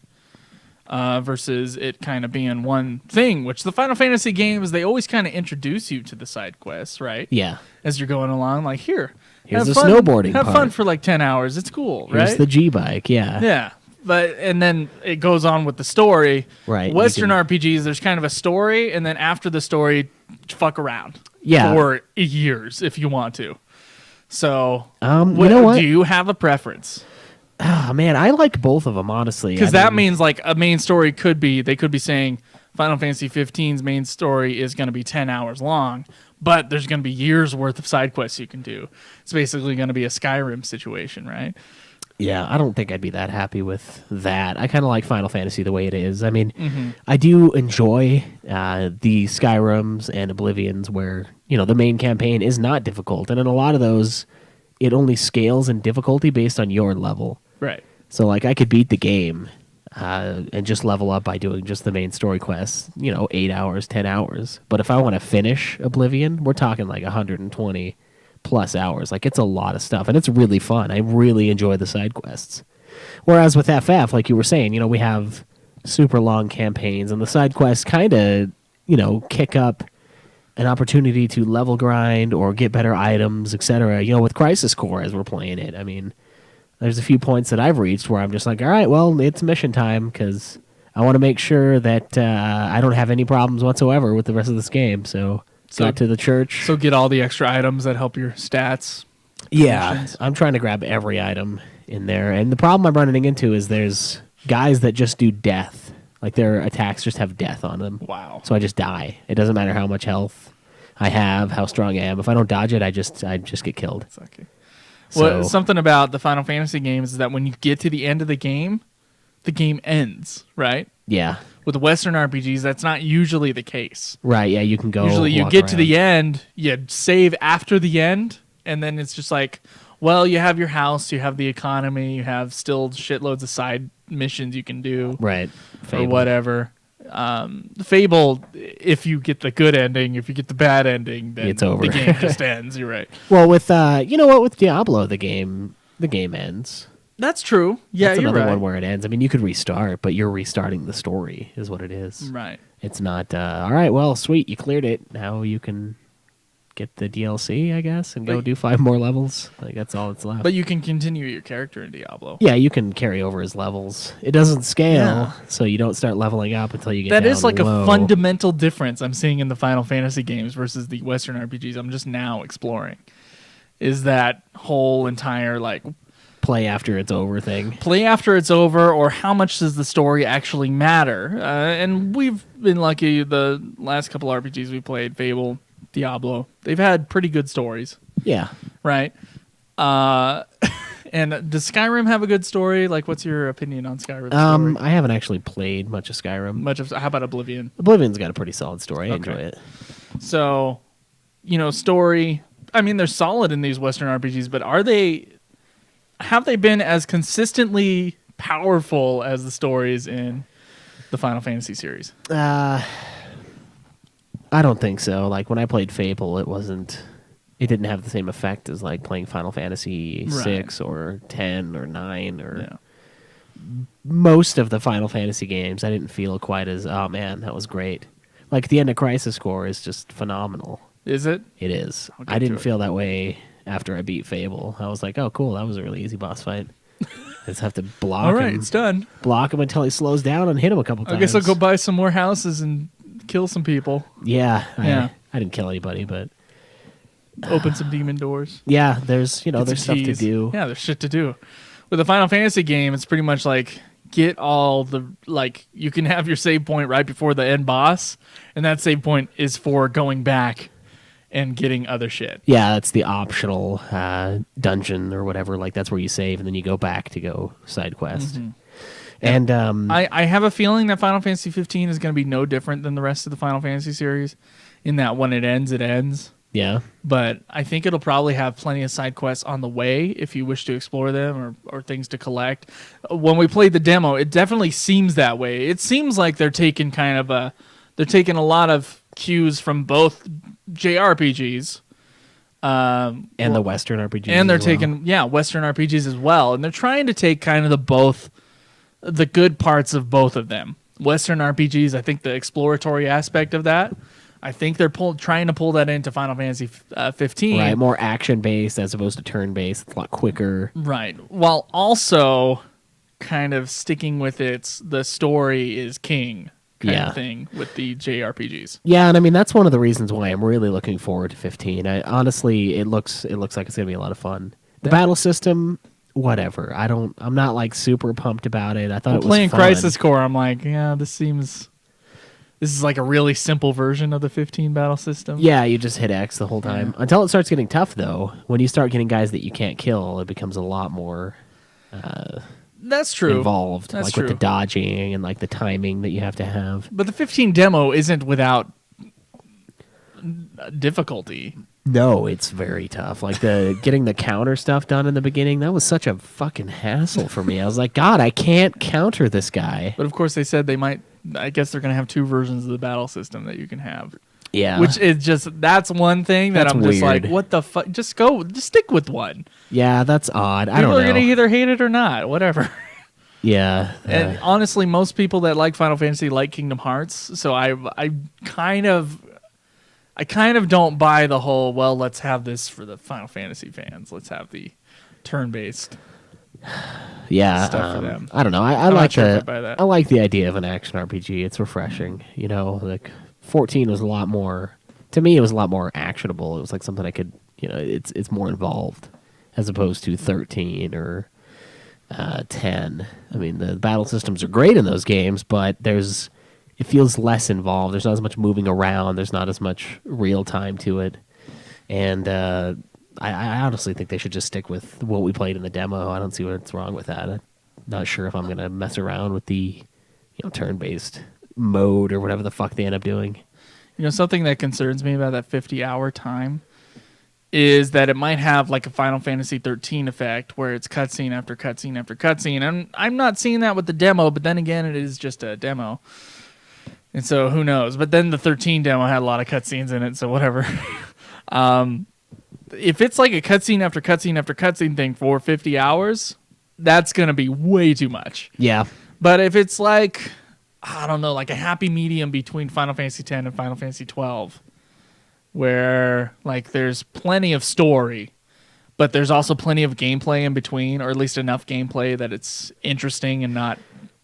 versus it kind of being one thing, which the Final Fantasy games, they always kind of introduce you to the side quests, right? Yeah. As you're going along, like, here's the snowboarding Have part. fun for like 10 hours. It's cool, right? Here's the G-bike, yeah. Yeah. And then it goes on with the story. Right. Western RPGs, there's kind of a story, and then after the story, fuck around. Yeah. For years, if you want to. So, you know what? Do you have a preference? Oh, man, I like both of them, honestly. Because that means like a main story they could be saying Final Fantasy 15's main story is going to be 10 hours long, but there's going to be years worth of side quests you can do. It's basically going to be a Skyrim situation, right? Yeah, I don't think I'd be that happy with that. I kind of like Final Fantasy the way it is. I mean, I do enjoy the Skyrims and Oblivions where, the main campaign is not difficult. And in a lot of those, it only scales in difficulty based on your level. Right. So, like, I could beat the game and just level up by doing just the main story quests, 8 hours, 10 hours. But if I want to finish Oblivion, we're talking like 120 plus hours. Like, it's a lot of stuff, and it's really fun. I really enjoy the side quests. Whereas with FF, like you were saying, we have super long campaigns, and the side quests kind of, kick up an opportunity to level grind or get better items, etc. With Crisis Core as we're playing it, I mean, there's a few points that I've reached where I'm just like, all right, well, it's mission time because I want to make sure that I don't have any problems whatsoever with the rest of this game. So got to the church. So get all the extra items that help your stats. Yeah, missions. I'm trying to grab every item in there. And the problem I'm running into is there's guys that just do death. Like, their attacks just have death on them. Wow. So I just die. It doesn't matter how much health I have, how strong I am. If I don't dodge it, I just get killed. Okay. So, Well, something about the Final Fantasy games is that when you get to the end of the game ends, right? yeah. With Western RPGs, that's not usually the case. Right, yeah, you can go Usually you walk get to around. the end, you save after the end, and then it's just like, well, you have your house, you have the economy, you have still shitloads of side missions you can do, Right. or Fable. whatever. Fable, if you get the good ending, if you get the bad ending, then It's over. the game just ends. You're right. Well, with with Diablo, the game ends. That's true. Yeah, That's you're another right. one where it ends. I mean, you could restart, but you're restarting the story, is what it is. Right. It's not. All right, well, sweet, you cleared it. Now you can get the DLC, I guess, and go But- do 5 more levels. Like, that's all that's left. But you can continue your character in Diablo. yeah, you can carry over his levels. It doesn't scale, Yeah. so you don't start leveling up until you get That down is like low. a fundamental difference I'm seeing in the Final Fantasy games versus the Western RPGs. I'm just now exploring. Is that whole entire like play after it's over thing. play after it's over, or how much does the story actually matter? And we've been lucky the last couple RPGs we played, Fable, Diablo, they've had pretty good stories, Yeah. right? And does Skyrim have a good story? Like, what's your opinion on Skyrim's story? I haven't actually played much of Skyrim. How about Oblivion? Oblivion's got a pretty solid story. I Okay. enjoy it. So, story. I mean, they're solid in these Western RPGs, but have they been as consistently powerful as the stories in the Final Fantasy series? I don't think so. Like, when I played Fable, it didn't have the same effect as like playing Final Fantasy Right. 6 or 10 or 9 or Yeah. most of the Final Fantasy games. I didn't feel quite as, oh man, that was great. Like, the end of Crisis Core is just phenomenal. Is it? It is. I'll get I didn't to it. feel that way after I beat Fable. I was like, oh cool, that was a really easy boss fight. I just have to block All right, him. it's done. Block him until he slows down and hit him a couple times. I guess I'll go buy some more houses and kill some people. Yeah. Yeah. I didn't kill anybody, but Open some demon doors. yeah, there's Get there's some stuff to keys. do. Yeah, there's shit to do. With a Final Fantasy game, it's pretty much like get all the you can have your save point right before the end boss, and that save point is for going back and getting other shit. Yeah, that's the optional dungeon or whatever. Like, that's where you save and then you go back to go side quest. Mm-hmm. And I have a feeling that Final Fantasy 15 is going to be no different than the rest of the Final Fantasy series, in that when it ends. yeah, But I think it'll probably have plenty of side quests on the way if you wish to explore them or things to collect. When we played the demo, it definitely seems that way. It seems like they're taking a lot of cues from both JRPGs. and the Western RPGs. And they're as well. taking Western RPGs as well, and they're trying to take kind of the good parts of both of them. Western RPGs, I think the exploratory aspect of that, I think they're trying to pull that into Final Fantasy 15. right, more action based as opposed to turn based. It's a lot quicker. Right. While also kind of sticking with the story is king kind Yeah. of thing with the JRPGs. Yeah, and I mean that's one of the reasons why I'm really looking forward to 15. Honestly, it looks like it's gonna be a lot of fun. The battle system, whatever. I'm not like super pumped about it. I thought it was Playing fun. Crisis Core, I'm like, yeah, this is like a really simple version of the 15 battle system. Yeah, you just hit X the whole time. Until it starts getting tough, though. When you start getting guys that you can't kill, it becomes a lot more That's true. involved, That's like true. with the dodging and like the timing that you have to have. But the 15 demo isn't without difficulty. No, it's very tough. Like the getting the counter stuff done in the beginning, that was such a fucking hassle for me. I was like, God, I can't counter this guy. But of course, they said they might. I guess they're going to have 2 versions of the battle system that you can have. Yeah. Which is that's one thing that That's I'm just like, weird. what the fuck? Just stick with one. Yeah, that's odd. I People don't are know. going to either hate it or not, whatever. Yeah. And honestly, most people that like Final Fantasy like Kingdom Hearts, so I kind of don't buy the whole, well, let's have this for the Final Fantasy fans. Let's have the turn-based. yeah. stuff for them. I don't know. I I'm like not sure if I buy that. I like the idea of an action RPG. It's refreshing. You know, like 14 was a lot more. To me, it was a lot more actionable. It was like something I could. You know, it's more involved as opposed to 13 or 10. I mean, the battle systems are great in those games, but it feels less involved. There's not as much moving around. There's not as much real time to it. And I honestly think they should just stick with what we played in the demo. I don't see what's wrong with that. I'm not sure if I'm going to mess around with the turn-based mode or whatever the fuck they end up doing. You know, something that concerns me about that 50-hour time is that it might have like a Final Fantasy 13 effect where it's cutscene after cutscene after cutscene. And I'm not seeing that with the demo, but then again, it is just a demo. And so who knows? But then the 13 demo had a lot of cutscenes in it, so whatever. If it's like a cutscene after cutscene after cutscene thing for 50 hours, that's going to be way too much. Yeah. But if it's like, I don't know, like a happy medium between Final Fantasy X and Final Fantasy 12, where like there's plenty of story, but there's also plenty of gameplay in between, or at least enough gameplay that it's interesting and not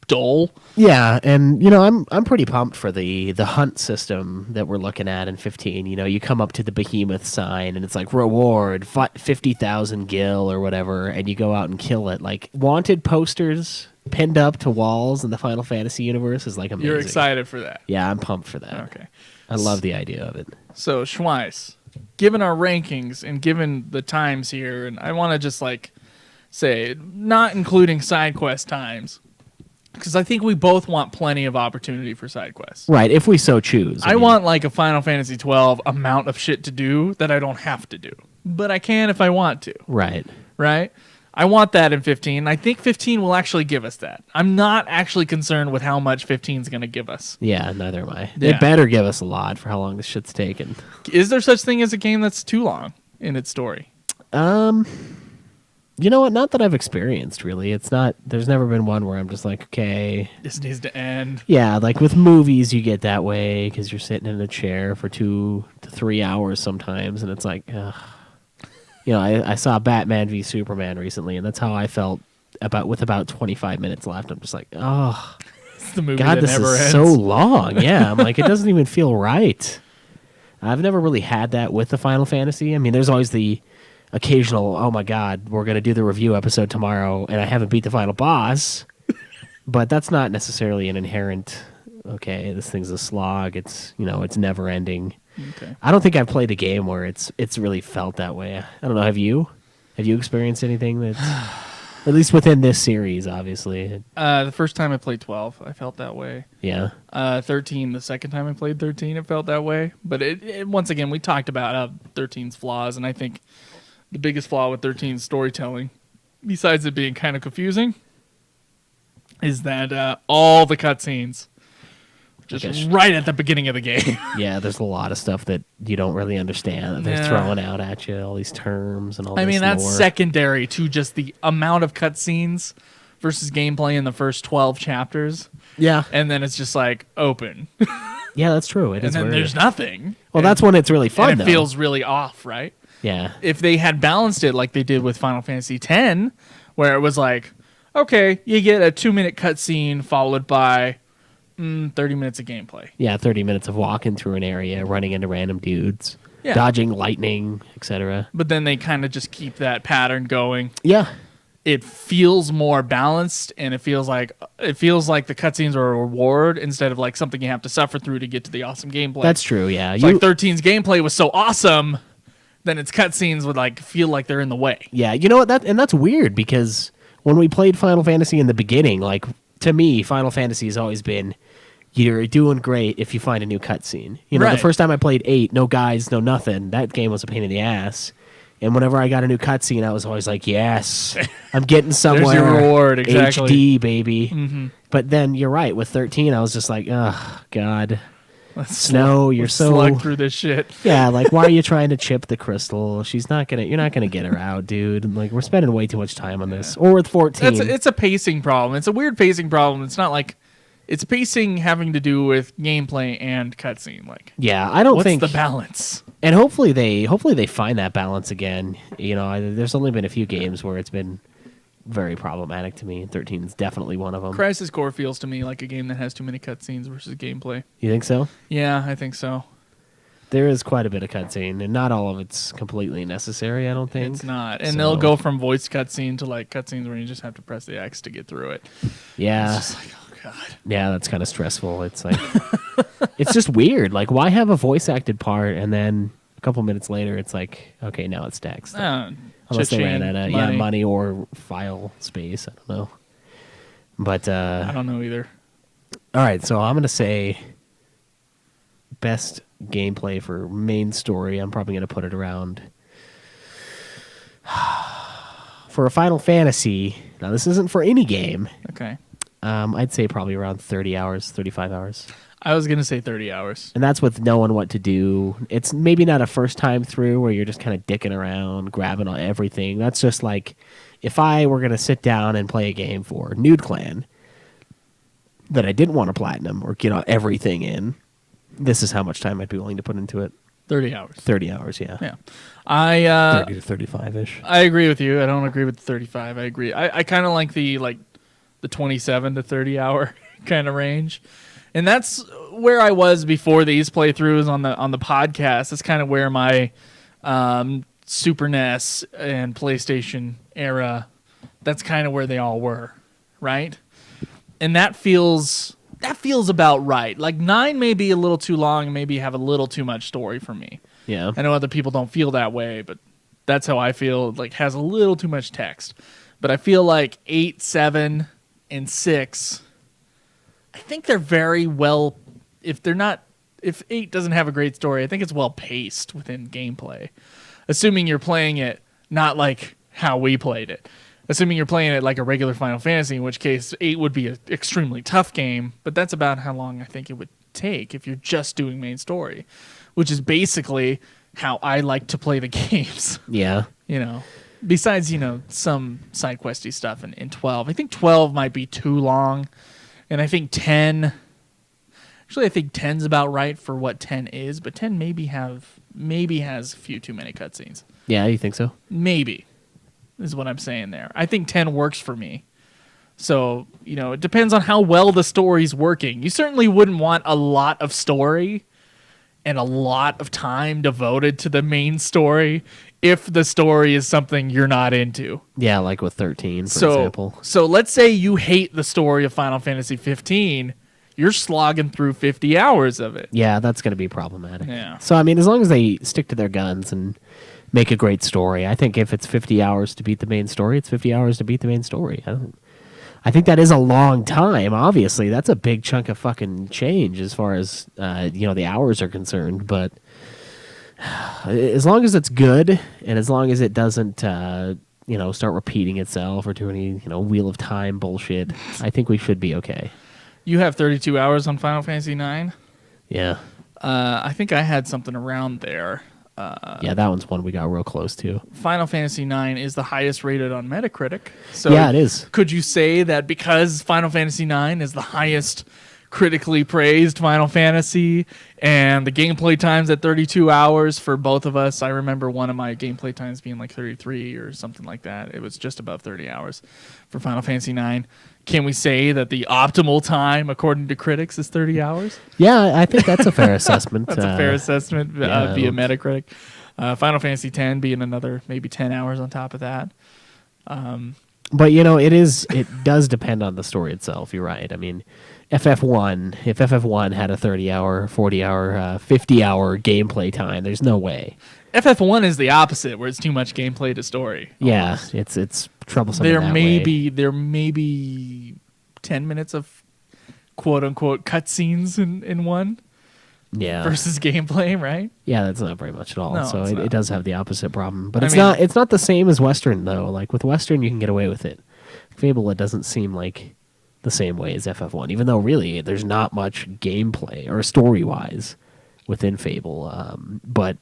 dull. Yeah, and I'm pretty pumped for the hunt system that we're looking at in 15. You come up to the behemoth sign and it's like reward 50,000 gil or whatever, and you go out and kill it. Like wanted posters pinned up to walls in the Final Fantasy universe is like amazing. You're excited for that. Yeah, I'm pumped for that. Okay. I love the idea of it. So, Schweiss, given our rankings and given the times here, and I want to just like say, not including side quest times, because I think we both want plenty of opportunity for side quests. Right, if we so choose. I want like a Final Fantasy 12 amount of shit to do that I don't have to do, but I can if I want to. Right. Right? I want that in 15. I think 15 will actually give us that. I'm not actually concerned with how much 15 is going to give us. Yeah, neither am I. Yeah. It better give us a lot for how long this shit's taken. Is there such thing as a game that's too long in its story? You know what? Not that I've experienced, really. It's not. There's never been one where I'm just like, okay. This needs to end. Yeah, like with movies, you get that way because you're sitting in a chair for 2 to 3 hours sometimes, and it's like, ugh. I saw Batman v Superman recently, and that's how I felt with about 25 minutes left. I'm just like, oh, It's the movie God, that this never is ends. so long. Yeah, I'm like, it doesn't even feel right. I've never really had that with the Final Fantasy. I mean, there's always the occasional, oh my God, we're going to do the review episode tomorrow, and I haven't beat the final boss. But that's not necessarily an inherent, okay, this thing's a slog. It's, it's never ending. Okay. I don't think I've played a game where it's really felt that way. I don't know. Have you? Have you experienced anything that's, at least within this series, obviously? The first time I played 12, I felt that way. Yeah. 13, the second time I played 13, it felt that way. But it once again, we talked about 13's flaws, and I think the biggest flaw with 13's storytelling, besides it being kind of confusing, is that all the cutscenes just right at the beginning of the game. Yeah, there's a lot of stuff that you don't really understand that they're throwing out at you, all these terms and all this that's lore. secondary to just the amount of cutscenes versus gameplay in the first 12 chapters. Yeah. And then it's just like open. Yeah, that's true. It And is then weird. there's nothing. Well, that's when it's really fun, and it though. feels really off, right? Yeah. If they had balanced it like they did with Final Fantasy X, where it was like, okay, you get a 2-minute cutscene followed by 30 minutes of gameplay. Yeah, 30 minutes of walking through an area, running into random dudes, Yeah. dodging lightning, etc. But then they kind of just keep that pattern going. Yeah. It feels more balanced, and it feels like the cutscenes are a reward instead of like something you have to suffer through to get to the awesome gameplay. That's true, yeah. It's like 13's gameplay was so awesome, then its cutscenes would like feel like they're in the way. Yeah, you know what? That's weird because when we played Final Fantasy in the beginning, like, to me, Final Fantasy has always been, you're doing great if you find a new cutscene. You know, Right. the first time I played 8, no guides, no nothing, that game was a pain in the ass. And whenever I got a new cutscene, I was always like, yes, I'm getting somewhere. your reward, exactly. HD, baby. But then you're right. With 13, I was just like, oh, God. Snow, you're so... slug through this shit. Yeah, like, why are you trying to chip the crystal? You're not gonna get her out, dude. Like, we're spending way too much time on this. Or with 14. It's a pacing problem. It's a weird pacing problem. It's not like it's pacing having to do with gameplay and cutscene. Like, yeah, I don't what's think the balance? And hopefully they find that balance again. You know, there's only been a few games where it's been very problematic to me. 13 is definitely one of them. Crisis Core feels to me like a game that has too many cutscenes versus gameplay. You think so? Yeah, I think so. There is quite a bit of cutscene, and not all of it's completely necessary, I don't think. It's not. And So- they'll go from voice cutscene to like cutscenes where you just have to press the X to get through it. Yeah. It's just like, oh god. Yeah, that's kind of stressful. It's like, it's just weird. Like, why have a voice acted part, and then a couple minutes later, it's like, okay, now it's text. Unless they ran out of money or file space. I don't know. But I don't know either. all right, so I'm gonna say best gameplay for main story. I'm probably gonna put it around for a Final Fantasy. Now this isn't for any game. Okay. I'd say probably around 30 hours, 35 hours. I was gonna say 30 hours. And that's with knowing what to do. It's maybe not a first time through where you're just kind of dicking around, grabbing on everything. That's just like if I were going to sit down and play a game for Nude Clan that I didn't want to platinum or get on everything in, this is how much time I'd be willing to put into it. 30 hours. 30 hours, yeah. Yeah. I 30 to 35-ish. I agree with you. I don't agree with the 35. I agree. I kind of like the 27 to 30 hour kind of range. And that's where I was before these playthroughs on the podcast. That's kind of where my Super NES and PlayStation era, that's kind of where they all were, right? And that feels about right. Like 9 may be a little too long and maybe have a little too much story for me. Yeah. I know other people don't feel that way, but that's how I feel. Like has a little too much text. But I feel like 8, 7, and 6, I think they're very well. If 8 doesn't have a great story, I think it's well paced within gameplay. Assuming you're playing it not like how we played it. Assuming you're playing it like a regular Final Fantasy, in which case 8 would be an extremely tough game, but that's about how long I think it would take if you're just doing main story, which is basically how I like to play the games. Yeah. You know, besides, some side questy stuff in 12. I think 12 might be too long, and I think 10... Actually, I think 10's about right for what 10 is, but 10 maybe has a few too many cutscenes. Yeah, you think so? Maybe, is what I'm saying there. I think 10 works for me. So, it depends on how well the story's working. You certainly wouldn't want a lot of story and a lot of time devoted to the main story if the story is something you're not into. Yeah, like with 13, for example. So let's say you hate the story of Final Fantasy 15. You're slogging through 50 hours of it. Yeah, that's going to be problematic. Yeah. So, I mean, as long as they stick to their guns and make a great story, I think if it's 50 hours to beat the main story, it's 50 hours to beat the main story. I think that is a long time, obviously. That's a big chunk of fucking change as far as, the hours are concerned. But as long as it's good and as long as it doesn't, start repeating itself or do any, Wheel of Time bullshit, I think we should be okay. You have 32 hours on Final Fantasy 9? Yeah. I think I had something around there. Yeah, that one's one we got real close to. Final Fantasy 9 is the highest rated on Metacritic. So yeah, it is. Could you say that because Final Fantasy 9 is the highest critically praised Final Fantasy and the gameplay time's at 32 hours for both of us? I remember one of my gameplay times being like 33 or something like that. It was just above 30 hours for Final Fantasy 9. Can we say that the optimal time, according to critics, is 30 hours? Yeah, I think that's a fair assessment. That's a fair assessment via Metacritic. Final Fantasy X being another maybe 10 hours on top of that. But, it does depend on the story itself. You're right. I mean, if FF1 had a 30-hour, 40-hour, 50-hour gameplay time, there's no way. FF1 is the opposite, where it's too much gameplay to story. Yeah, it's troublesome. in that way. There may be 10 minutes of quote unquote cutscenes in one Yeah. versus gameplay, right? Yeah, that's not very much at all. No, So it's it not. does have the opposite problem. But I it's mean- not it's not the same as Western though. Like with Western you can get away with it. Fable, it doesn't seem like the same way as FF1, even though really there's not much gameplay or story wise within Fable. But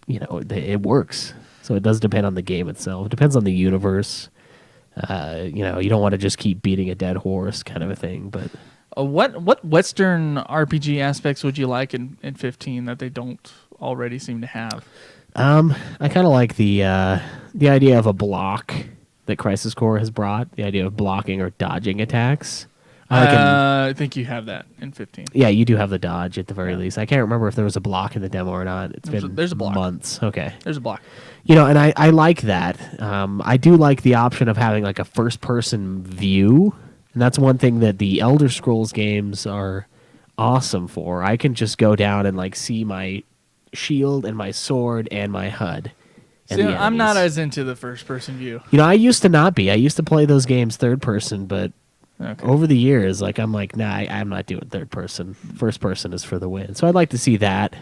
it works. So it does depend on the game itself. It depends on the universe. You don't want to just keep beating a dead horse kind of a thing. But What Western RPG aspects would you like in 15 that they don't already seem to have? I kind of like the idea of a block that Crisis Core has brought. The idea of blocking or dodging attacks. I think you have that in 15. Yeah, you do have the dodge at the very least. I can't remember if there was a block in the demo or not. There's a block. Months. Okay. There's a block. And I like that. I do like the option of having like a first-person view, and that's one thing that the Elder Scrolls games are awesome for. I can just go down and like see my shield and my sword and my HUD. and See, the I'm not enemies. as into the first-person view. I used to not be. I used to play those games third-person, but Okay. over the years, like I'm like, nah, I'm not doing third-person. First-person is for the win. So I'd like to see that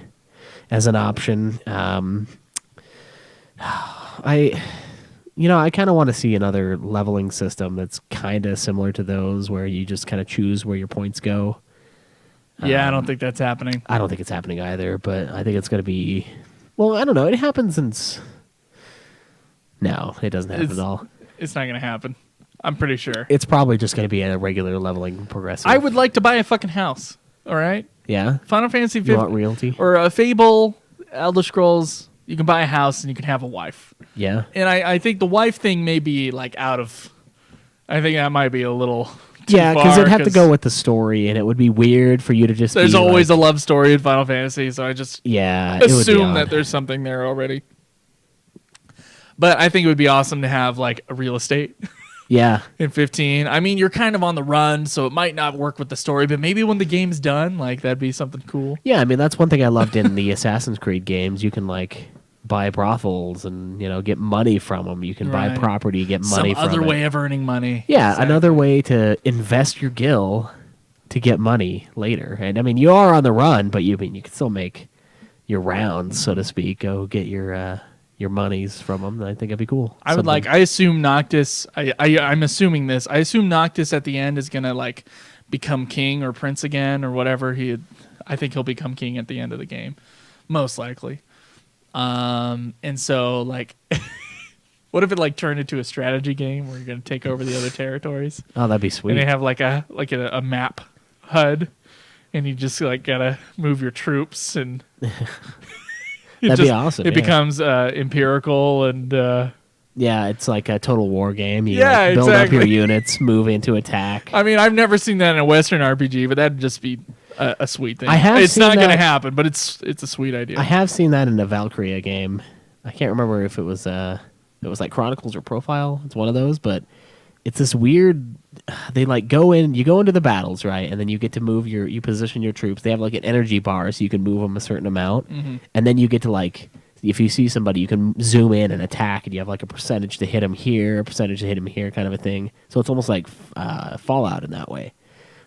as an option. I kind of want to see another leveling system that's kind of similar to those, where you just kind of choose where your points go. Yeah, I don't think that's happening. I don't think it's happening either, but I think it's going to be. Well, I don't know. It happens in. No, it doesn't happen It's- at all. It's not going to happen. I'm pretty sure. It's probably just going to be a regular leveling progressive. I would like to buy a fucking house. All right? Yeah. Final Fantasy You 15 want realty? or a Fable, Elder Scrolls, you can buy a house and you can have a wife. Yeah. And I think the wife thing may be like out of. I think that might be a little. Too Yeah, because far, it'd have to go with the story, and it would be weird for you to just. There's be always like, a love story in Final Fantasy, so I just Yeah. It would be assume that odd. there's something there already. But I think it would be awesome to have like a real estate Yeah. in 15. I mean, you're kind of on the run, so it might not work with the story, but maybe when the game's done, like that'd be something cool. Yeah, I mean that's one thing I loved in the Assassin's Creed games. You can like buy brothels and get money from them. You can buy Right. property, get money Some from other it. way of earning money. Yeah, Exactly. another way to invest your gil to get money later. And I mean, you are on the run, but you can still make your rounds, so to speak. Go get your monies from them. I think that'd be cool. I would like. I assume Noctis. I'm assuming this. I assume Noctis at the end is gonna like become king or prince again or whatever he. I think he'll become king at the end of the game, most likely. And so like, what if it like turned into a strategy game where you're gonna take over the other territories Oh, that'd be sweet. and they have like a map HUD, and you just like gotta move your troops and. That'd be awesome, It yeah. becomes empirical and. Yeah, it's like a total war game. You Yeah, like, build up your exactly. units, move into attack. I mean, I've never seen that in a Western RPG, but that'd just be a sweet thing. I have It's seen not going to that- happen, but it's a sweet idea. I have seen that in a Valkyria game. I can't remember if it was like Chronicles or Profile. It's one of those, but it's this weird. They like go in. You go into the battles, right, and then you get to move you position your troops. They have like an energy bar, so you can move them a certain amount, and then you get to like. If you see somebody, you can zoom in and attack, and you have like a percentage to hit them here, a percentage to hit them here, kind of a thing. So it's almost like Fallout in that way.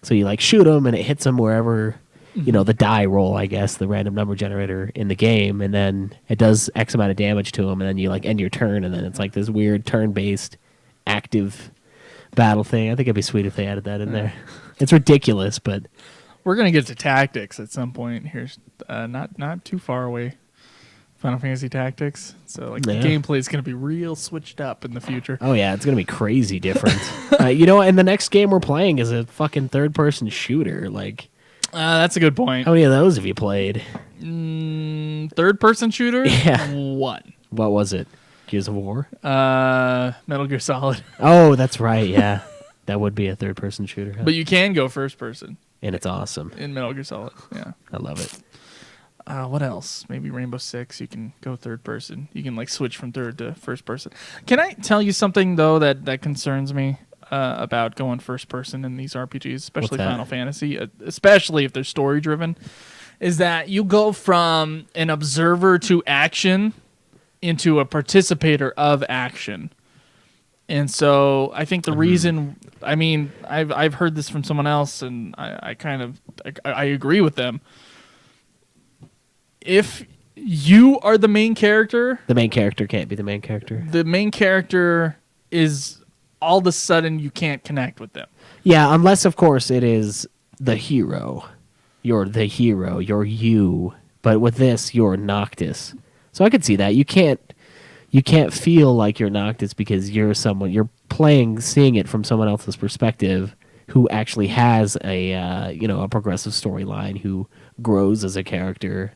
So you like shoot them, and it hits them wherever, the die roll, I guess, the random number generator in the game, and then it does X amount of damage to them, and then you like end your turn, and then it's like this weird turn-based active battle thing. I think it'd be sweet if they added that in there. It's ridiculous, but We're going to get to tactics at some point here, not too far away. Final Fantasy Tactics. So like Yeah. the gameplay is going to be real switched up in the future. oh yeah, it's gonna be crazy different. And the next game we're playing is a fucking third-person shooter. Like, That's a good point. how many of those have you played? Third person shooter? Yeah. One. What was it? Gears of War? Metal Gear Solid. Oh, that's right. Yeah, that would be a third-person shooter, huh? But you can go first person and it's awesome. in Metal Gear Solid. Yeah. I love it. What else? Maybe Rainbow Six. You can go third person. You can like switch from third to first person. Can I tell you something though that concerns me about going first person in these RPGs, especially that? Final Fantasy, especially if they're story driven? Is that you go from an observer to action into a participator of action, And so I think the reason, I mean, I've heard this from someone else, and I agree with them. If you are the main character, The main character can't be the main character. the main character is all of a sudden you can't connect with them. Yeah, unless of course it is the hero. You're the hero. You're you. But with this, you're Noctis. So I could see that. You can't feel like you're Noctis because you're seeing it from someone else's perspective who actually has a progressive storyline, who grows as a character.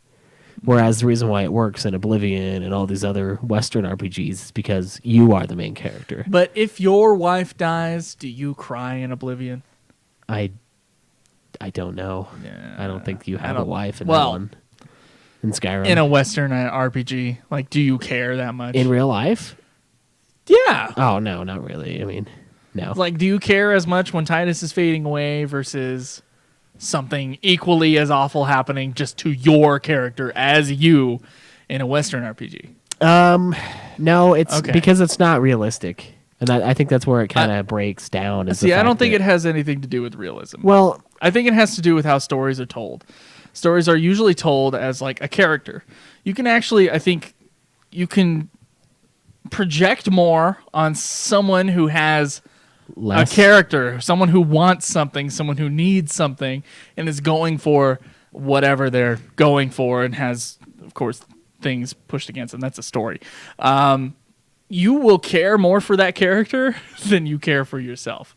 Whereas the reason why it works in Oblivion and all these other Western RPGs is because you are the main character. But if your wife dies, do you cry in Oblivion? I don't know. Yeah, I don't think you have a don't- wife in that well, one. In Skyrim. In a Western RPG, like, do you care that much? In real life? Yeah. Oh, no, not really. I mean, no. Like, do you care as much when Titus is fading away versus something equally as awful happening just to your character as you in a Western RPG? No, it's Okay. because it's not realistic. And I think that's where it kind of breaks down. Is the See, I fact don't think that- it has anything to do with realism. Well, I think it has to do with how stories are told. Stories are usually told as like a character. You can actually, I think, you can project more on someone who has less. a character, someone who wants something, someone who needs something, and is going for whatever they're going for, and has, of course, things pushed against them. That's a story. You will care more for that character than you care for yourself.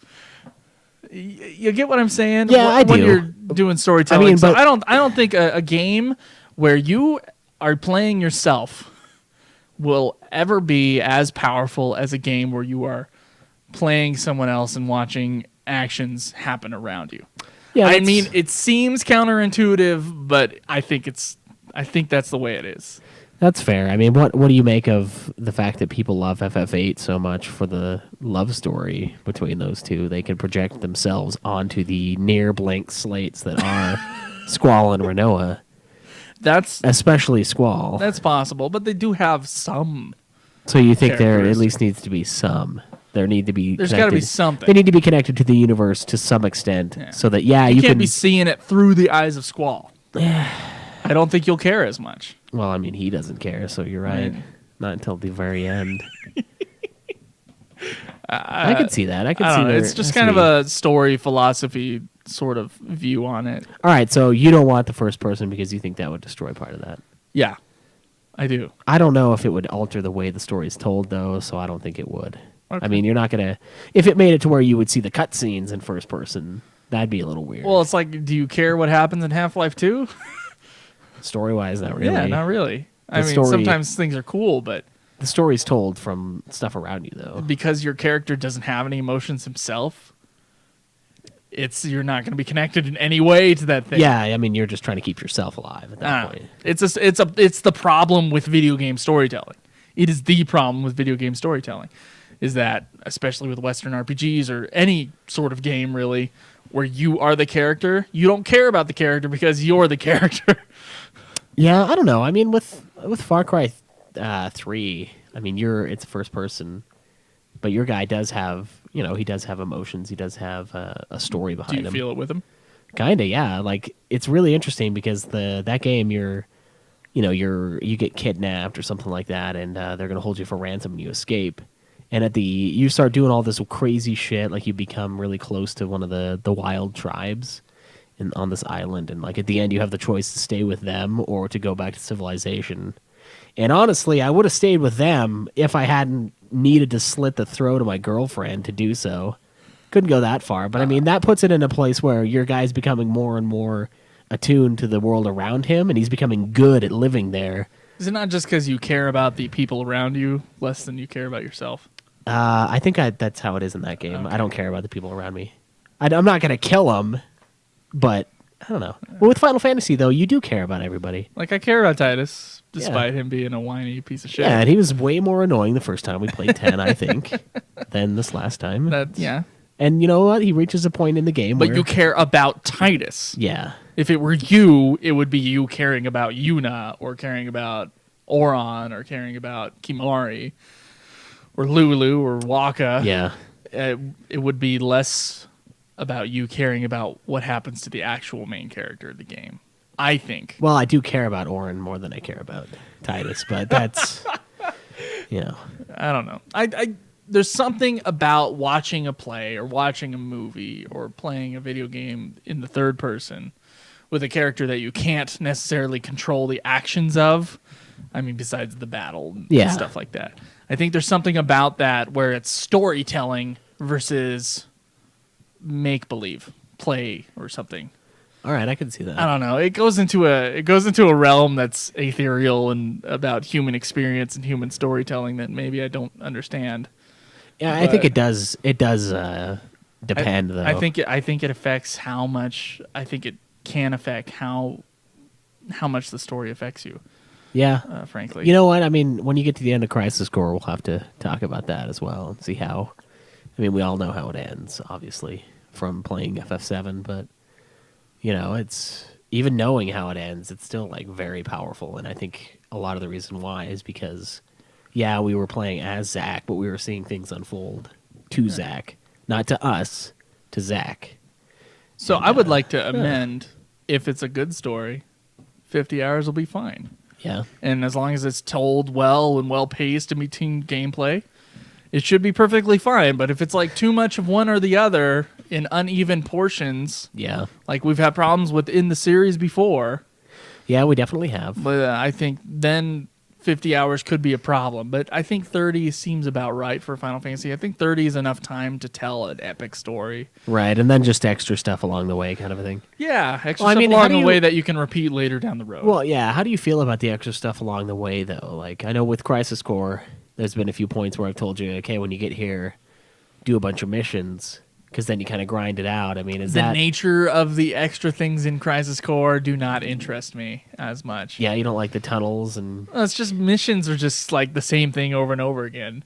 You get what I'm saying? Yeah, I When do. you're doing storytelling, I mean, so but- I don't think a game where you are playing yourself will ever be as powerful as a game where you are playing someone else and watching actions happen around you. Yeah, I that's- mean, it seems counterintuitive, but I think that's the way it is. That's fair. I mean, what do you make of the fact that people love FF8 so much for the love story between those two? They can project themselves onto the near blank slates that are Squall and Renoa, That's especially Squall. possible, but they do have some. So you think there at characters. least needs to be some. There need to be. There's got to be connected- something. They need to be connected to the universe to some extent, so that You you can't can be seeing it through the eyes of Squall. I don't think you'll care as much. Well, I mean, he doesn't care, so you're right. Right. Not until the very end. I could see that. I could I see don't know. where- It's just I kind of see. a story philosophy sort of view on it. All right, so you don't want the first person because you think that would destroy part of that. Yeah, I do. I don't know if it would alter the way the story is told, though, so I don't think it would. Okay. I mean, you're not going to... If it made it to where you would see the cutscenes in first person, that'd be a little weird. Well, it's like, do you care what happens in Half-Life 2? Story-wise, not really. Yeah, not really. I The mean, story- sometimes things are cool, but The story's told from stuff around you, though. because your character doesn't have any emotions himself, you're not going to be connected in any way to that thing. Yeah, I mean, you're just trying to keep yourself alive at I that don't know. point. It's the problem with video game storytelling. It is the problem with video game storytelling, is that especially with Western RPGs or any sort of game really, where you are the character, you don't care about the character because you're the character. Yeah, I don't know. I mean, with Far Cry 3, I mean, it's first person, but your guy does have, he does have emotions. He does have a story Do behind you him. feel it with him? Kinda, yeah. Like, it's really interesting because that game, you get kidnapped or something like that, and they're gonna hold you for ransom and you escape. And you start doing all this crazy shit, like you become really close to one of the wild tribes on this island, and like at the end you have the choice to stay with them or to go back to civilization. And honestly, I would have stayed with them if I hadn't needed to slit the throat of my girlfriend to do so. Couldn't go that far, but I mean, that puts it in a place where your guy's becoming more and more attuned to the world around him, and he's becoming good at living there. Is it not just because you care about the people around you less than you care about yourself? I think that's how it is in that game. I don't care about the people around me. I'm not going to kill them, but I don't know. Well, with Final Fantasy, though, you do care about everybody. Like, I care about Titus, despite him being a whiny piece of shit. Yeah, and he was way more annoying the first time we played 10, I think, than this last time. Yeah. And you know what? He reaches a point in the game But where... you care about Titus. Yeah. If it were you, it would be you caring about Yuna or caring about Oron or caring about Kimari. or Lulu or Waka, Yeah. it would be less about you caring about what happens to the actual main character of the game. I think. Well, I do care about Orin more than I care about Titus, but that's, I don't know. I there's something about watching a play or watching a movie or playing a video game in the third person with a character that you can't necessarily control the actions of. I mean, besides the battle and stuff like that. I think there's something about that where it's storytelling versus make-believe, play or something. all right. I can see that. I don't know. It goes into a realm that's ethereal and about human experience and human storytelling that maybe I don't understand. Yeah, I think it does. It does depend, though. I think it affects how much. I think it can affect how much the story affects you. Yeah. Frankly, You know what? I mean, when you get to the end of Crisis Core, we'll have to talk about that as well and see how. I mean, we all know how it ends, obviously, from playing FF7, but it's even knowing how it ends, it's still like very powerful. And I think a lot of the reason why is because, we were playing as Zack, but we were seeing things unfold to Zack, not to us, to Zack. So I would like to amend, if it's a good story, 50 hours will be fine. Yeah. And as long as it's told well and well paced in between gameplay, it should be perfectly fine. But if it's like too much of one or the other in uneven portions, Yeah. like we've had problems with in the series before, Yeah, we definitely have. but I think then 50 hours could be a problem. But I think 30 seems about right for Final Fantasy. I think 30 is enough time to tell an epic story. Right, and then just extra stuff along the way kind of a thing. Yeah, extra Well, I stuff mean, how along do the you- way that you can repeat later down the road. Well, yeah, how do you feel about the extra stuff along the way, though? Like, I know with Crisis Core, there's been a few points where I've told you, okay, when you get here, do a bunch of missions, because then you kind of grind it out. I mean, is the that... nature of the extra things in Crisis Core do not interest me as much. Yeah, you don't like the tunnels and... Well, it's just missions are just like the same thing over and over again.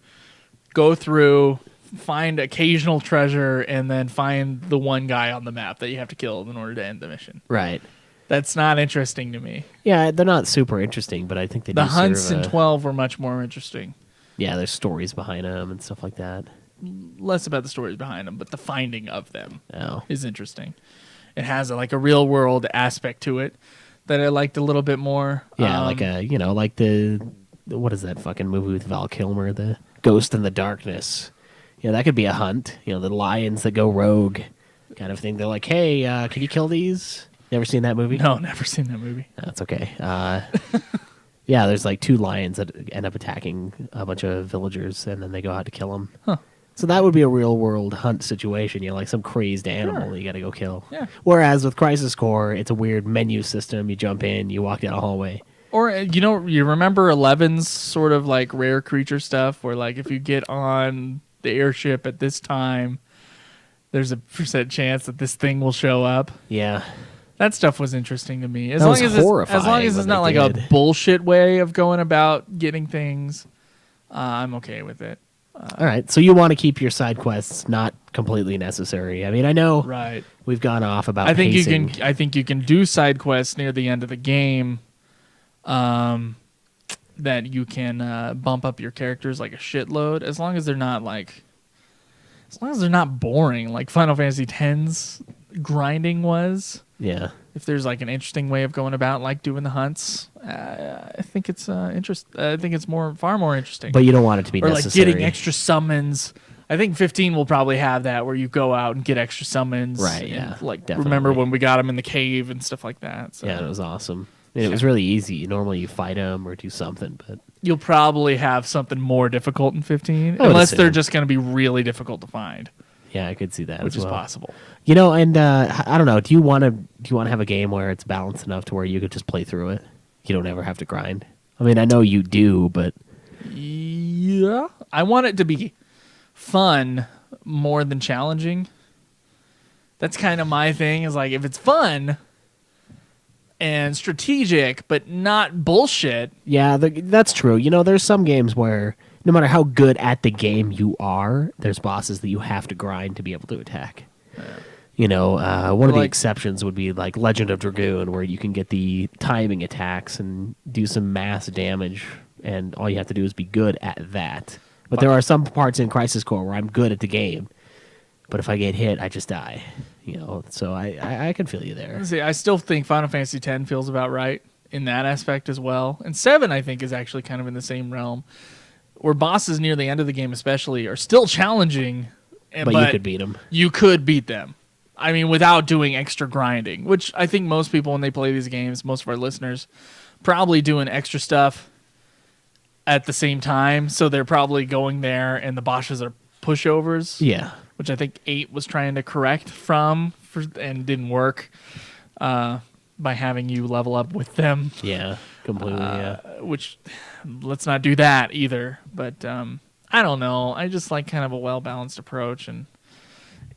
Go through, find occasional treasure, and then find the one guy on the map that you have to kill in order to end the mission. Right. That's not interesting to me. Yeah, they're not super interesting, but I think they The do hunts serve in 12 were much more interesting. Yeah, there's stories behind them and stuff like that. Less about the stories behind them, but the finding of them Oh. is interesting. It has like a real world aspect to it that I liked a little bit more. Yeah, like the what is that fucking movie with Val Kilmer, The Ghost in the Darkness? That could be a hunt. The lions that go rogue kind of thing. They're like, hey, can you kill these? Never seen that movie? No, never seen that movie. That's okay. Yeah, there's like two lions that end up attacking a bunch of villagers, and then they go out to kill them. Huh. So that would be a real world hunt situation. Like some crazy animal that you got to go kill. Yeah. Whereas with Crisis Core, it's a weird menu system. You jump in, you walk down a hallway. Or, you remember 11's sort of like rare creature stuff where like if you get on the airship at this time, there's a % chance that this thing will show up. Yeah. That stuff was interesting to me. As That long was as horrifying it's when not they like did. a bullshit way of going about getting things, I'm okay with it. All right. So you want to keep your side quests not completely necessary. I mean, I know Right. we've gone off about I think pacing. you can do side quests near the end of the game, that you can bump up your characters like a shitload as long as they're not boring like Final Fantasy X's grinding was. Yeah. If there's like an interesting way of going about like doing the hunts, I think it's I think it's far more interesting. But you don't want it to be or necessary. like getting extra summons. I think 15 will probably have that where you go out and get extra summons. Right, and, yeah, like definitely. remember when we got them in the cave and stuff like that. So Yeah, it was awesome. I mean, it was really easy. Normally you fight them or do something, but you'll probably have something more difficult in 15 would unless they're assume. just going to be really difficult to find, yeah, I could see that which as is well. possible. And I don't know. Do you want to have a game where it's balanced enough to where you could just play through it? You don't ever have to grind. I mean, I know you do, but Yeah, I want it to be fun more than challenging. That's kind of my thing. Is like if it's fun and strategic, but not bullshit. yeah, that's true. There's some games where no matter how good at the game you are, there's bosses that you have to grind to be able to attack. One of the Like- exceptions would be like Legend of Dragoon, where you can get the timing attacks and do some mass damage, and all you have to do is be good at that. But there are some parts in Crisis Core where I'm good at the game, but if I get hit, I just die. So I can feel you there. See, I still think Final Fantasy X feels about right in that aspect as well. And 7, I think, is actually kind of in the same realm, where bosses near the end of the game especially are still challenging. But you could beat them. You could beat them. I mean, without doing extra grinding, which I think most people, when they play these games, most of our listeners, probably doing extra stuff at the same time. So they're probably going there, and the bosses are pushovers. Yeah. Which I think 8 was trying to correct and didn't work by having you level up with them. Yeah, completely, Which, let's not do that either. But I don't know. I just like kind of a well-balanced approach. And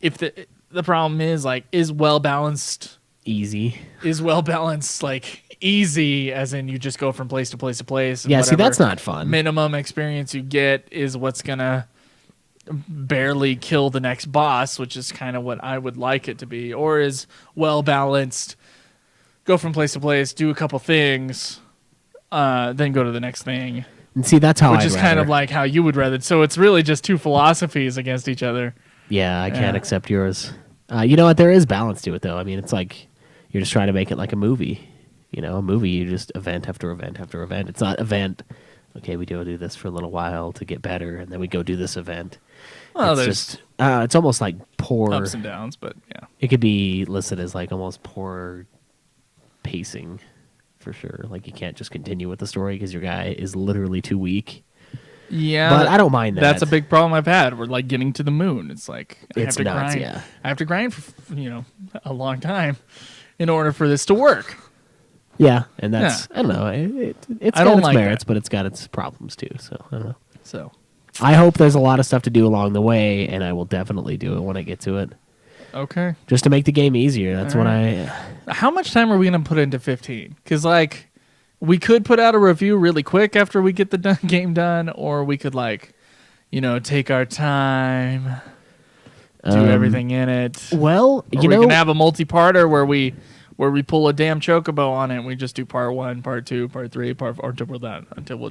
if the problem is, like, is well-balanced... Easy. Is well-balanced, like, easy, as in you just go from place to place to place. And yeah, see, that's not fun. Minimum experience you get is what's going to barely kill the next boss, which is kind of what I would like it to be. Or is well-balanced, go from place to place, do a couple things, then go to the next thing. And see, that's how Which is kind of like how you would rather. So it's really just two philosophies against each other. Yeah, I can't accept yours. You know what? There is balance to it, though. I mean, it's like you're just trying to make it like a movie. A movie, you just event after event after event. It's not event, okay, we do this for a little while to get better, and then we go do this event. Well, it's just, it's almost like poor... ups and downs, but yeah. It could be listed as like almost poor pacing, for sure. Like, you can't just continue with the story because your guy is literally too weak. Yeah, but I don't mind that. That's a big problem I've had. We're like getting to the moon. It's like I have to nuts, grind. yeah. I have to grind for a long time in order for this to work. Yeah, and that's I don't know. It's got its merits, but it's got its problems too. So I don't know. So I hope there's a lot of stuff to do along the way, and I will definitely do it when I get to it. Okay. Just to make the game easier. That's what How much time are we gonna put into 15? Because like, we could put out a review really quick after we get the game done, or we could take our time, do everything in it. Well, or we can have a multi-parter where we pull a damn chocobo on it and we just do part 1, part 2, part 3, part 4 until we're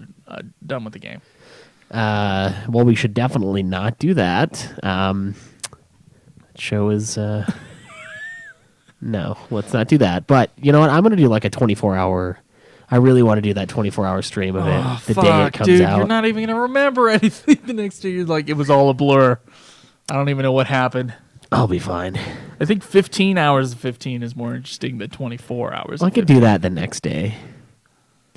done with the game. Well, we should definitely not do that. Show is no, let's not do that. But you know what? I'm going to do like a 24-hour. I really want to do that 24-hour stream of it the day it comes out. You're not even going to remember anything the next day. You're like, it was all a blur. I don't even know what happened. I'll be fine. I think 15 hours of 15 is more interesting than 24 hours. Well, I could do that the next day.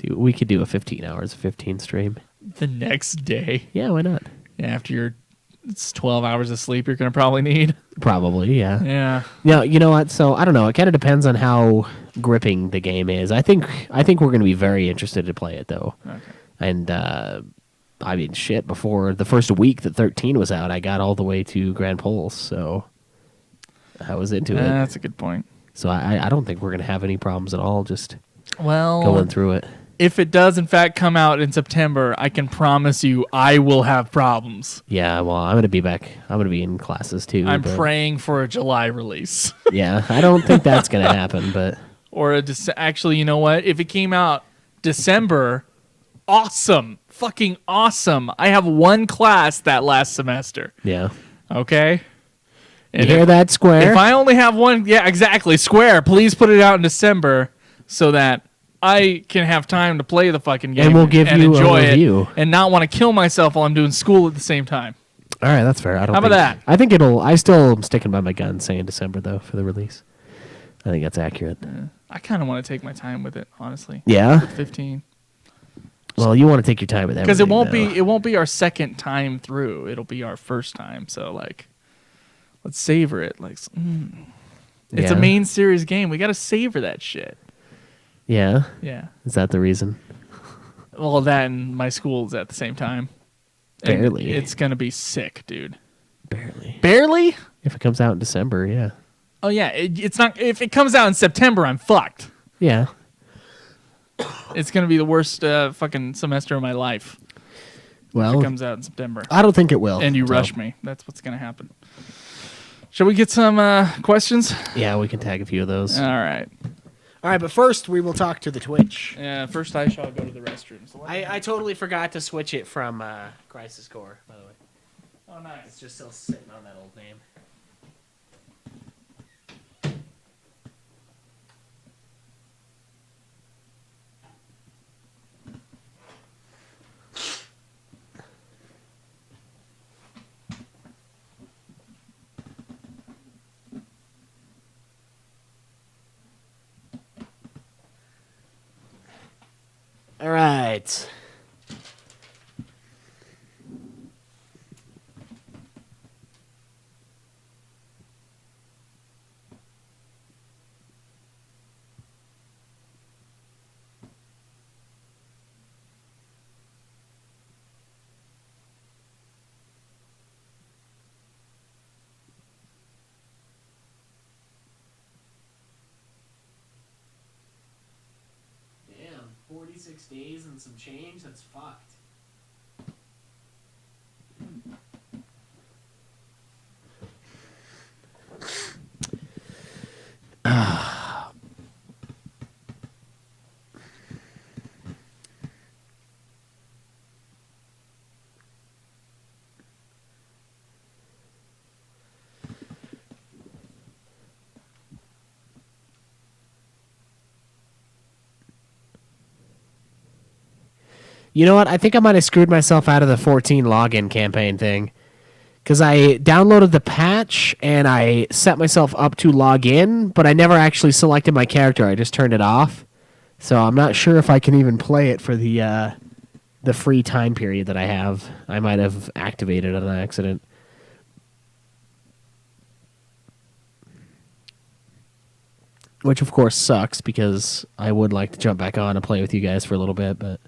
We could do a 15 hours of 15 stream. The next day? Yeah, why not? Yeah, after it's 12 hours of sleep you're going to probably need. Probably, yeah. Yeah. Yeah, you know what? So, I don't know. It kind of depends on how gripping the game is. I think we're going to be very interested to play it, though. Okay. And, I mean, shit, before the first week that 13 was out, I got all the way to Grand Pulse, so I was into it. That's a good point. So I don't think we're going to have any problems at all just going through it. If it does, in fact, come out in September, I can promise you I will have problems. Yeah, well, I'm going to be back. I'm going to be in classes, too. I'm praying for a July release. Yeah, I don't think that's going to happen, but... Or actually, you know what? If it came out December, awesome. Fucking awesome. I have one class that last semester. Yeah. Okay? And you hear that, Square? If I only have one... Yeah, exactly. Square, please put it out in December so that I can have time to play the fucking game and we'll give you enjoy a review. it and not want to kill myself while I'm doing school at the same time. All right, that's fair. How about that? I think I still am sticking by my gun saying December, though, for the release. I think that's accurate. I kind of want to take my time with it, honestly. Yeah? With 15. Well, you want to take your time with everything. Because it won't be our second time through. It'll be our first time. So let's savor it. It's a main series game. We got to savor that shit. Yeah? Yeah. Is that the reason? Well, that and my school's at the same time. Barely. And it's going to be sick, dude. Barely. Barely? If it comes out in December, yeah. Oh, yeah. It's not. If it comes out in September, I'm fucked. Yeah. It's going to be the worst fucking semester of my life. Well, if it comes out in September. I don't think it will. And you rush me. That's what's going to happen. Shall we get some questions? Yeah, we can tag a few of those. All right. All right, but first we will talk to the Twitch. Yeah, first I shall go to the restroom. So I totally forgot to switch it from Crisis Core, by the way. oh, nice. It's just still sitting on that old name. All right. Damn, 46 days and some change? That's fucked. You know what? I think I might have screwed myself out of the 14 login campaign thing. Because I downloaded the patch and I set myself up to log in, but I never actually selected my character. I just turned it off. So I'm not sure if I can even play it for the free time period that I have. I might have activated it on accident. Which, of course, sucks because I would like to jump back on and play with you guys for a little bit, but...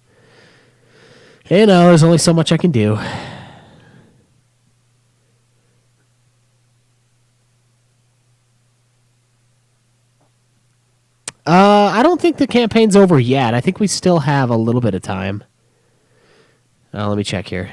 You know, there's only so much I can do. I don't think the campaign's over yet. I think we still have a little bit of time. Let me check here.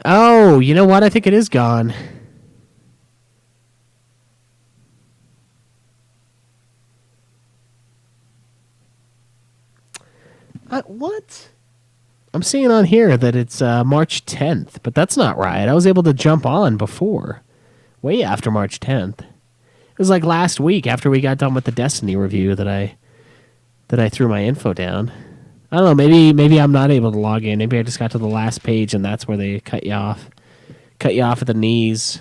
Oh, you know what? I think it is gone. What? I'm seeing on here that it's March 10th, but that's not right. I was able to jump on before, way after March 10th. It was like last week after we got done with the Destiny review that I threw my info down. I don't know. Maybe I'm not able to log in. Maybe I just got to the last page and that's where they cut you off at the knees.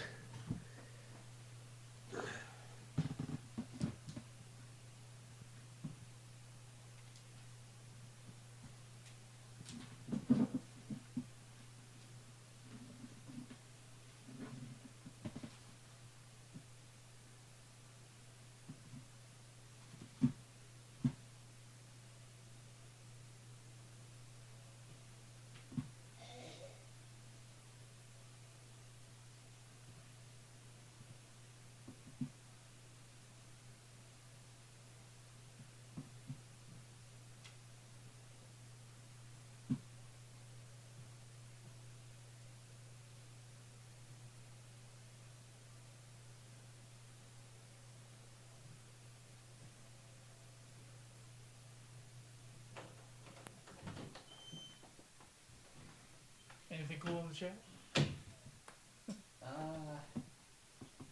Anything cool in the chat?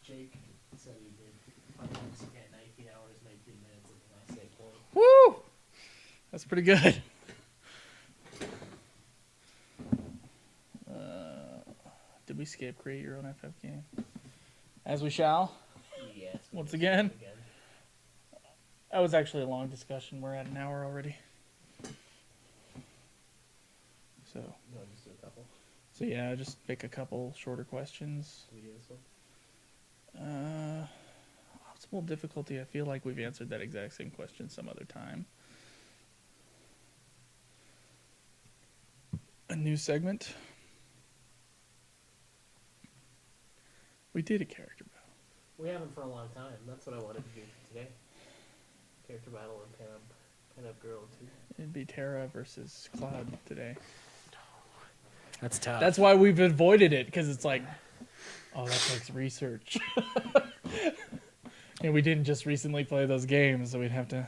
Jake said he did 19 hours, 19 minutes at the last save point. Woo! That's pretty good. skip, create your own FF game. As we shall. Yes. Once again. That was actually a long discussion. We're at an hour already. So. No, just do a couple. So yeah, just pick a couple shorter questions. Can we do this one? Optimal difficulty. I feel like we've answered that exact same question some other time. A new segment. We did a character battle. We haven't for a long time. That's what I wanted to do today. Character battle and pin-up girl too. It'd be Terra versus Cloud today. That's tough. That's why we've avoided it, because it's like, oh, that takes research. And we didn't just recently play those games, so we'd have to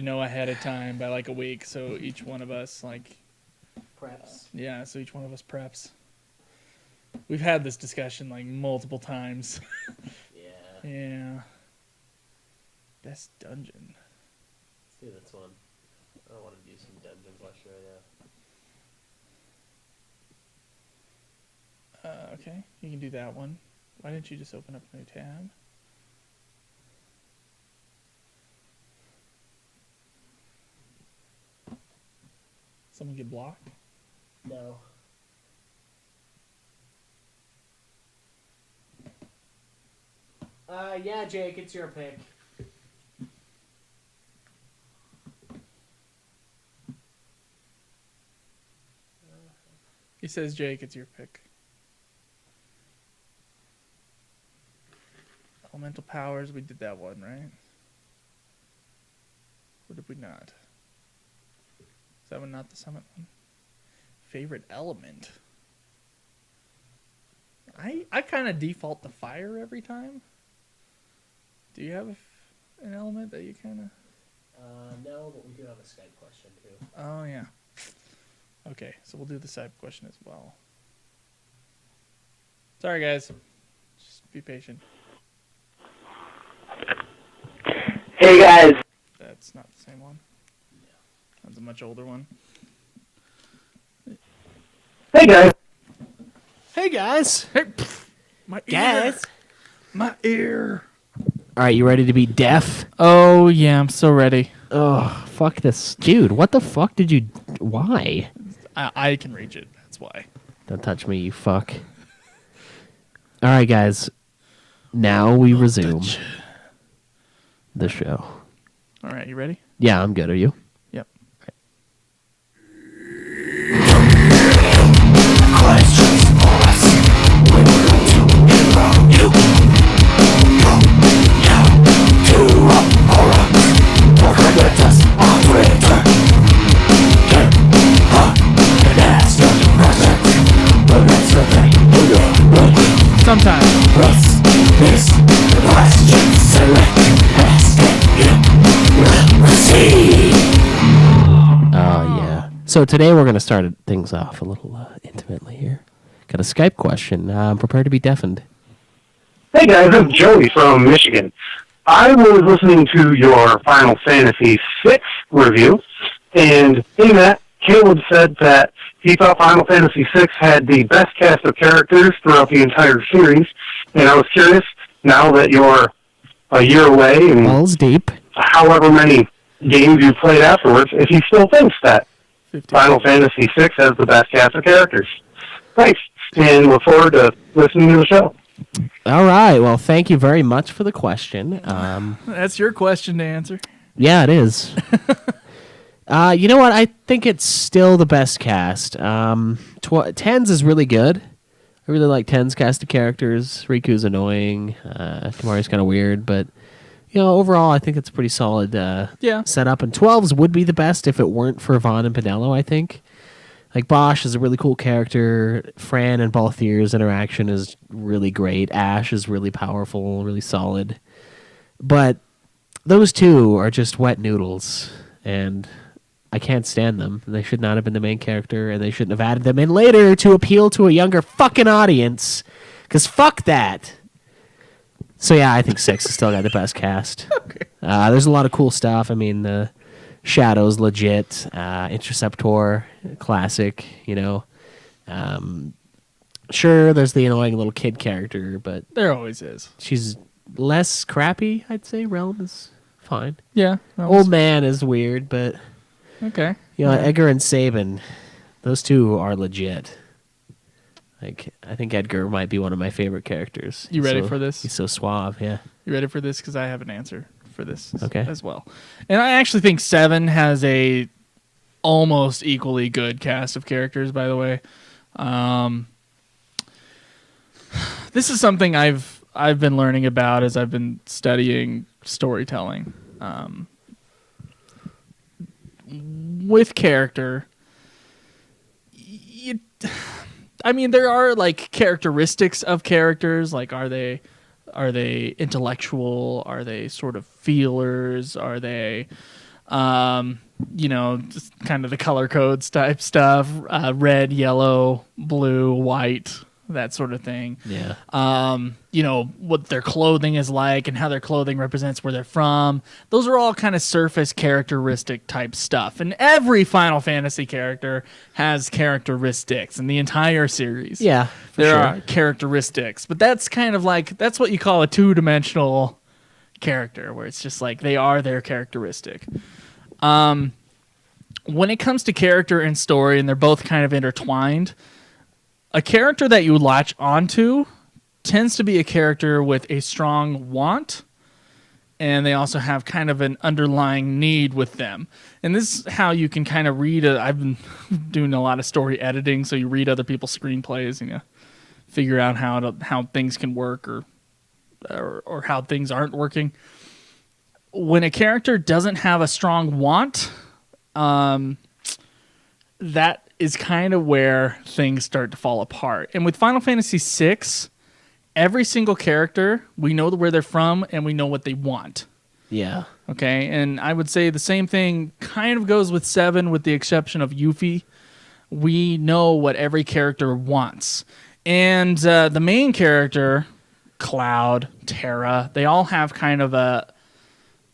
know ahead of time by like a week. So each one of us preps. Yeah, so each one of us preps. We've had this discussion like multiple times. Yeah. Yeah. Best dungeon. Let's do this one. I want to do some dungeon question right now. Okay, you can do that one. Why didn't you just open up a new tab? Someone get blocked? No. Yeah, Jake, it's your pick. He says, Jake, it's your pick. Elemental powers, we did that one, right? Or did we not? Is that one not the summit one? Favorite element? I kind of default to fire every time. Do you have an element that you kind of... No, but we do have a Skype question, too. Oh, yeah. Okay, so we'll do the side question as well. Sorry, guys. Just be patient. Hey guys. That's not the same one. That's a much older one. Hey guys. Hey, guys. Hey, pff, my ear. Guys. My ear. All right, you ready to be deaf? Oh, yeah, I'm so ready. Oh, fuck this. Dude, what the fuck did you... Why? I can reach it. That's why. Don't touch me, you fuck. All right, guys. Now we resume the show. All right, you ready? Yeah, I'm good. Are you? Yep. Sometimes. Oh, yeah. So today we're going to start things off a little intimately here. Got a Skype question. I'm prepared to be deafened. Hey guys, I'm Joey from Michigan. I was listening to your Final Fantasy VI review, and in that, Caleb said that he thought Final Fantasy VI had the best cast of characters throughout the entire series, and I was curious, now that you're a year away and Balls deep. however many games you've played afterwards, if he still thinks that 50. Final Fantasy VI has the best cast of characters. Thanks, and look forward to listening to the show. All right. Well, thank you very much for the question. That's your question to answer. Yeah, it is. You know what? I think it's still the best cast. 10's is really good. I really like 10's cast of characters. Riku's annoying. Kimari's kind of weird, but you know, overall, I think it's a pretty solid setup. And 12's would be the best if it weren't for Vaughn and Pinello, I think. Like, Bosch is a really cool character. Fran and Balthier's interaction is really great. Ash is really powerful, really solid. But those two are just wet noodles, and I can't stand them. They should not have been the main character, and they shouldn't have added them in later to appeal to a younger fucking audience, because fuck that. So yeah, I think 6 has still got the best cast. Okay. There's a lot of cool stuff. I mean, the Shadow's legit. Interceptor, classic, you know. Sure, there's the annoying little kid character, but There always is. she's less crappy, I'd say. Realm is fine. Yeah. Old man is weird, but Okay. Edgar and Sabin, those two are legit. Like, I think Edgar might be one of my favorite characters. You ready for this? He's so suave, yeah. You ready for this? Because I have an answer for this Okay. as well. And I actually think 7 has a almost equally good cast of characters, by the way. This is something I've been learning about as I've been studying storytelling. With character, there are like characteristics of characters. Like, are they intellectual? Are they sort of feelers? Are they, just kind of the color codes type stuff? Red, yellow, blue, white, that sort of thing. Yeah. What their clothing is like and how their clothing represents where they're from. Those are all kind of surface characteristic type stuff. And every Final Fantasy character has characteristics in the entire series. Yeah, There are characteristics. But that's kind of like, that's what you call a two-dimensional character, where it's just like they are their characteristic. When it comes to character and story, and they're both kind of intertwined, a character that you latch onto tends to be a character with a strong want, and they also have kind of an underlying need with them. And this is how you can kind of read I've been doing a lot of story editing, so you read other people's screenplays and you figure out how things can work or how things aren't working. When a character doesn't have a strong want, that is kind of where things start to fall apart. And with Final Fantasy VI, every single character, we know where they're from and we know what they want. Yeah. Okay, and I would say the same thing kind of goes with 7, with the exception of Yuffie. We know what every character wants. And the main character, Cloud, Terra, they all have kind of a...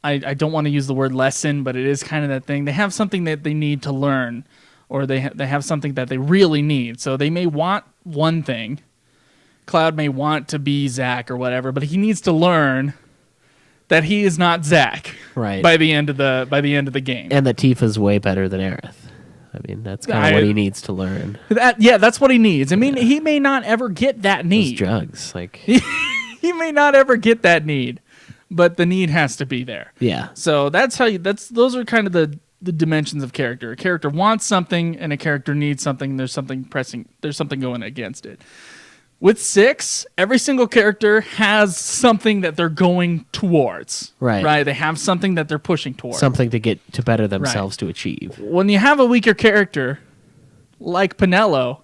I don't want to use the word lesson, but it is kind of that thing. They have something that they need to learn, or they have something that they really need. So they may want one thing. Cloud may want to be Zack or whatever, but he needs to learn that he is not Zack by the end of the game. And that Tifa's way better than Aerith. I mean, that's kind of what he needs to learn. That's what he needs. I mean, he may not ever get that need. Those drugs, like he may not ever get that need, but the need has to be there. Yeah. So those are kind of the dimensions of character. A character wants something and a character needs something. There's something going against it. With 6, every single character has something that they're going towards. Right. They have something that they're pushing towards. Something to get to better themselves to achieve. When you have a weaker character like Penelo,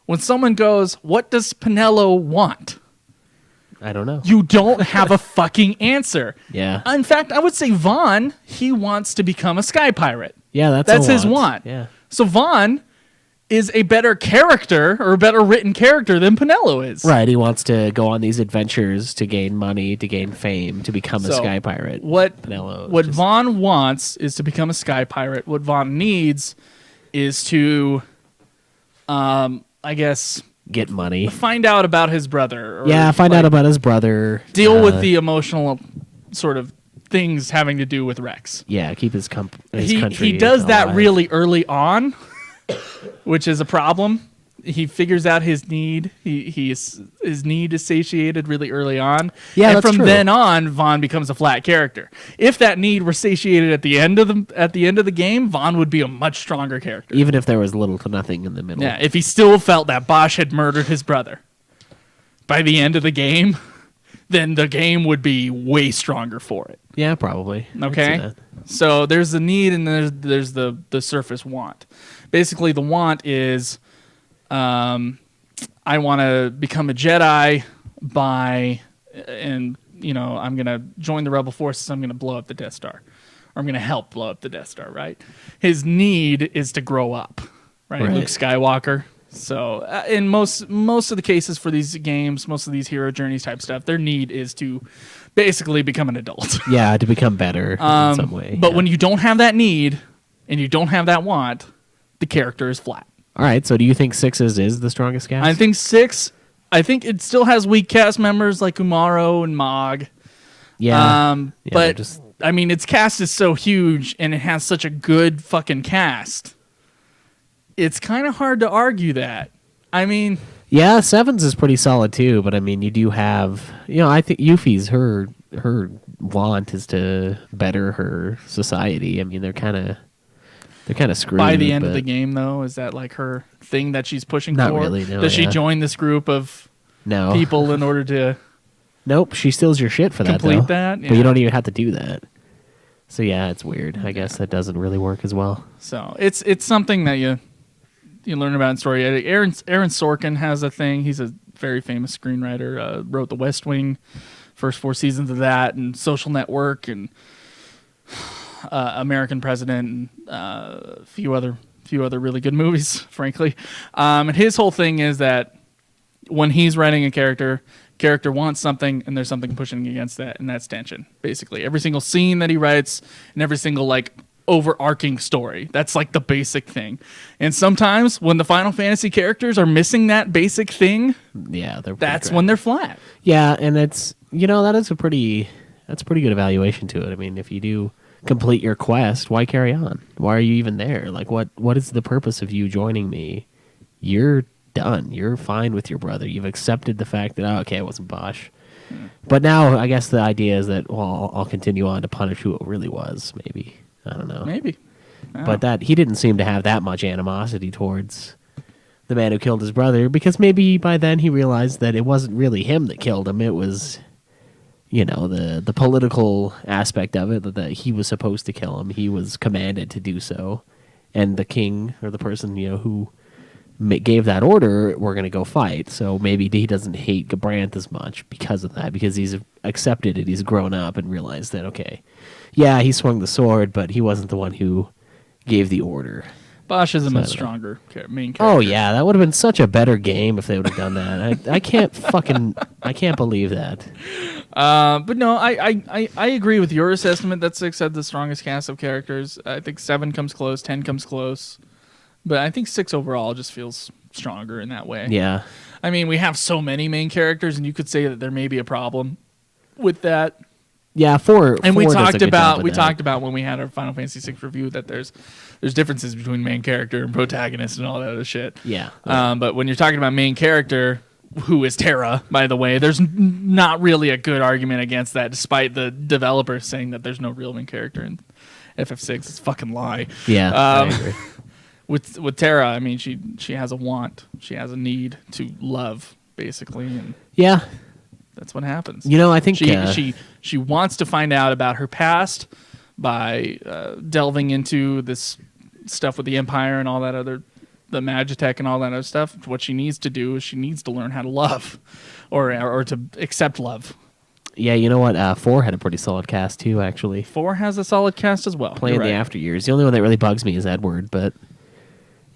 when someone goes, "What does Penelo want?" I don't know. You don't have a fucking answer. Yeah. In fact, I would say Vaughn, he wants to become a sky pirate. Yeah, that's his want. Yeah. So Vaughn is a better character or a better written character than Penelo is. Right, he wants to go on these adventures to gain money, to gain fame, to become a sky pirate. What Vaughn wants is to become a sky pirate. What Vaughn needs is to, I guess, get money. Find out about his brother. Find out about his brother. Deal with the emotional sort of things having to do with Rex. Yeah, keep his country. He does that really early on, which is a problem. He figures out his need. His need is satiated really early on. Yeah, and that's from true. then on, Vaughn becomes a flat character. If that need were satiated at the end of the game, Vaughn would be a much stronger character. Even if there was little to nothing in the middle. Yeah, if he still felt that Bosch had murdered his brother by the end of the game, then the game would be way stronger for it. Yeah, probably. Okay, so there's the need and there's the surface want. Basically, the want is, I want to become a Jedi I'm gonna join the Rebel forces. I'm gonna blow up the Death Star, or I'm gonna help blow up the Death Star. Right? His need is to grow up. Right? Luke Skywalker. So in most of the cases for these games, most of these hero journeys type stuff, their need is to basically become an adult. Yeah, to become better in some way. But when you don't have that need and you don't have that want, the character is flat. All right, so do you think Sixes is the strongest cast? I think 6. I think it still has weak cast members like Umaro and Mog. Yeah. But just I mean, its cast is so huge, and it has such a good fucking cast. It's kind of hard to argue that. I mean, yeah, Sevens is pretty solid too. But I mean, you do have, I think Yuffie's her want is to better her society. I mean, they're kind of screwed. by the end of the game, though, is that like her thing that she's pushing Not for? really, no, Does she yeah. join this group of No people in order to Nope, she steals your shit for that. complete though. that? But you don't even have to do that. So yeah, it's weird. I guess that doesn't really work as well. So it's something that you learn about in story. Aaron Sorkin has a thing. He's a very famous screenwriter. Wrote The West Wing, first 4 seasons of that, and Social Network, and American President, and a few other really good movies, frankly. And his whole thing is that when he's writing a character wants something, and there's something pushing against that, and that's tension. Basically, every single scene that he writes, and every single like overarching story, that's like the basic thing. And sometimes when the Final Fantasy characters are missing that basic thing, Yeah, that's when they're flat. Yeah, and it's that's a pretty good evaluation to it. I mean, if you do complete your quest, why carry on? Why are you even there? Like, what is the purpose of you joining me? You're done. You're fine with your brother. You've accepted the fact that okay, it wasn't Bosch. But now I guess the idea is that I'll continue on to punish who it really was. Maybe I don't know. Maybe. But that he didn't seem to have that much animosity towards the man who killed his brother, because maybe by then he realized that it wasn't really him that killed him. It was, the political aspect of it, that he was supposed to kill him. He was commanded to do so. And the king, or the person, who gave that order, we're going to go fight. So maybe he doesn't hate Gabranth as much because of that, because he's accepted it. He's grown up and realized that, okay, yeah, he swung the sword, but he wasn't the one who gave the order. Bosch is a much stronger main character. Oh yeah, that would have been such a better game if they would have done that. I can't believe that. But no, I agree with your assessment that 6 had the strongest cast of characters. I think 7 comes close, 10 comes close. But I think 6 overall just feels stronger in that way. Yeah. I mean, we have so many main characters, and you could say that there may be a problem with that. Yeah, 4. And 4 we does a talked good about job with that. when we had our Final Fantasy VI review that there's differences between main character and protagonist and all that other shit. Yeah. But when you're talking about main character, who is Terra, by the way, there's not really a good argument against that, despite the developers saying that there's no real main character in FF6. It's a fucking lie. Yeah. I agree. With Terra, I mean, she has a want, she has a need to love, basically, and Yeah. that's what happens. I think she wants to find out about her past by delving into this stuff with the Empire and all that other, the Magitech and all that other stuff. What she needs to do is she needs to learn how to love, or to accept love. Yeah, you know what? 4 had a pretty solid cast too, actually. 4 has a solid cast as well. Playing You're the right. after years. The only one that really bugs me is Edward,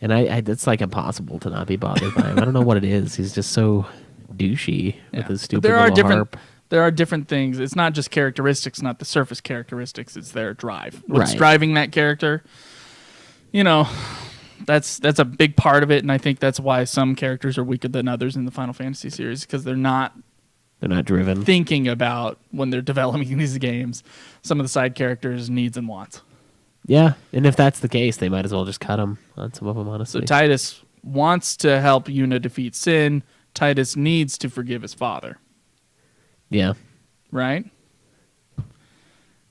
and I it's like impossible to not be bothered by him. I don't know what it is. He's just so douchey with his But stupid there are little different. harp. There are different things. It's not just characteristics, not the surface characteristics. It's their drive. What's Right. driving that character? That's a big part of it, and I think that's why some characters are weaker than others in the Final Fantasy series, because they're not driven. thinking about, when they're developing these games, some of the side characters' needs and wants. Yeah, and if that's the case, they might as well just cut him on some of them, honestly. So Titus wants to help Yuna defeat Sin. Titus needs to forgive his father, Yeah. right?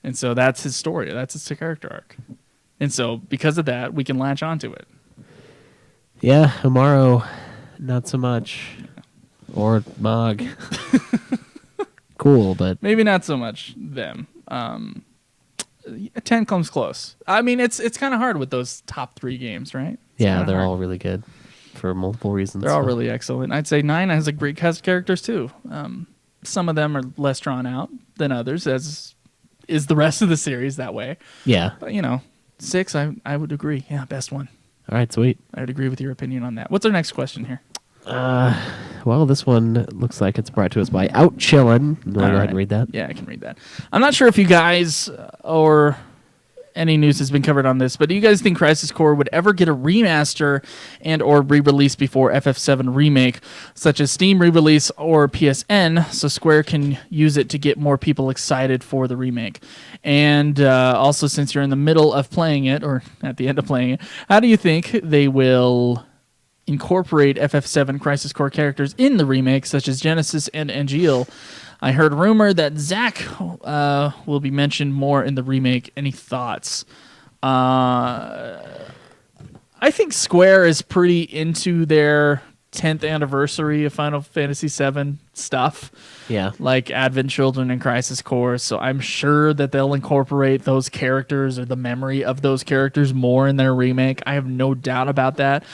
And so that's his story. That's his character arc. And so because of that, we can latch onto it. Yeah, Amaro, not so much. Or Mog. Cool, but Maybe not so much them. 10 comes close. I mean, it's kind of hard with those top 3 games, right? It's yeah, kinda they're hard. all really good for multiple reasons. They're all so. really excellent. I'd say 9 has a great cast of characters too. Some of them are less drawn out than others, as is the rest of the series that way. Yeah. But 6, I would agree. Yeah, best one. All right, sweet. I would agree with your opinion on that. What's our next question here? Well, this one looks like it's brought to us by Out Chillin'. You want to go ahead and read that? Yeah, I can read that. I'm not sure if you guys or any news has been covered on this, but do you guys think Crisis Core would ever get a remaster and or re-release before FF7 Remake, such as Steam re-release or PSN, so Square can use it to get more people excited for the remake? And also, since you're in the middle of playing it, or at the end of playing it, how do you think they will incorporate FF7 Crisis Core characters in the remake, such as Genesis and Angeal? I heard a rumor that Zack will be mentioned more in the remake. Any thoughts? I think Square is pretty into their 10th anniversary of Final Fantasy VII stuff. Yeah. Like Advent Children and Crisis Core. So I'm sure that they'll incorporate those characters or the memory of those characters more in their remake. I have no doubt about that.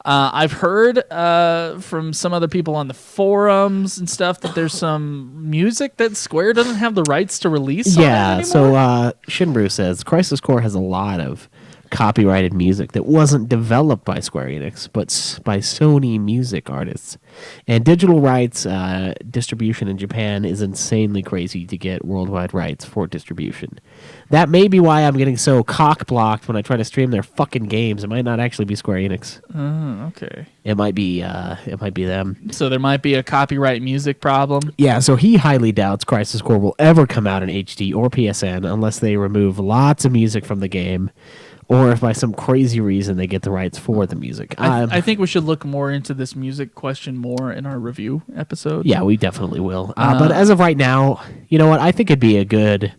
I've heard from some other people on the forums and stuff that there's some music that Square doesn't have the rights to release. Yeah, so Shinru says Crisis Core has a lot of copyrighted music that wasn't developed by Square Enix, but by Sony music artists. And digital rights distribution in Japan is insanely crazy to get worldwide rights for distribution. That may be why I'm getting so cock-blocked when I try to stream their fucking games. It might not actually be Square Enix. Oh, okay. It might be them. So there might be a copyright music problem. Yeah, so he highly doubts Crisis Core will ever come out in HD or PSN unless they remove lots of music from the game, or if by some crazy reason they get the rights for the music. I think we should look more into this music question more in our review episode. Yeah, we definitely will. But as of right now, you know what? I think it'd be a good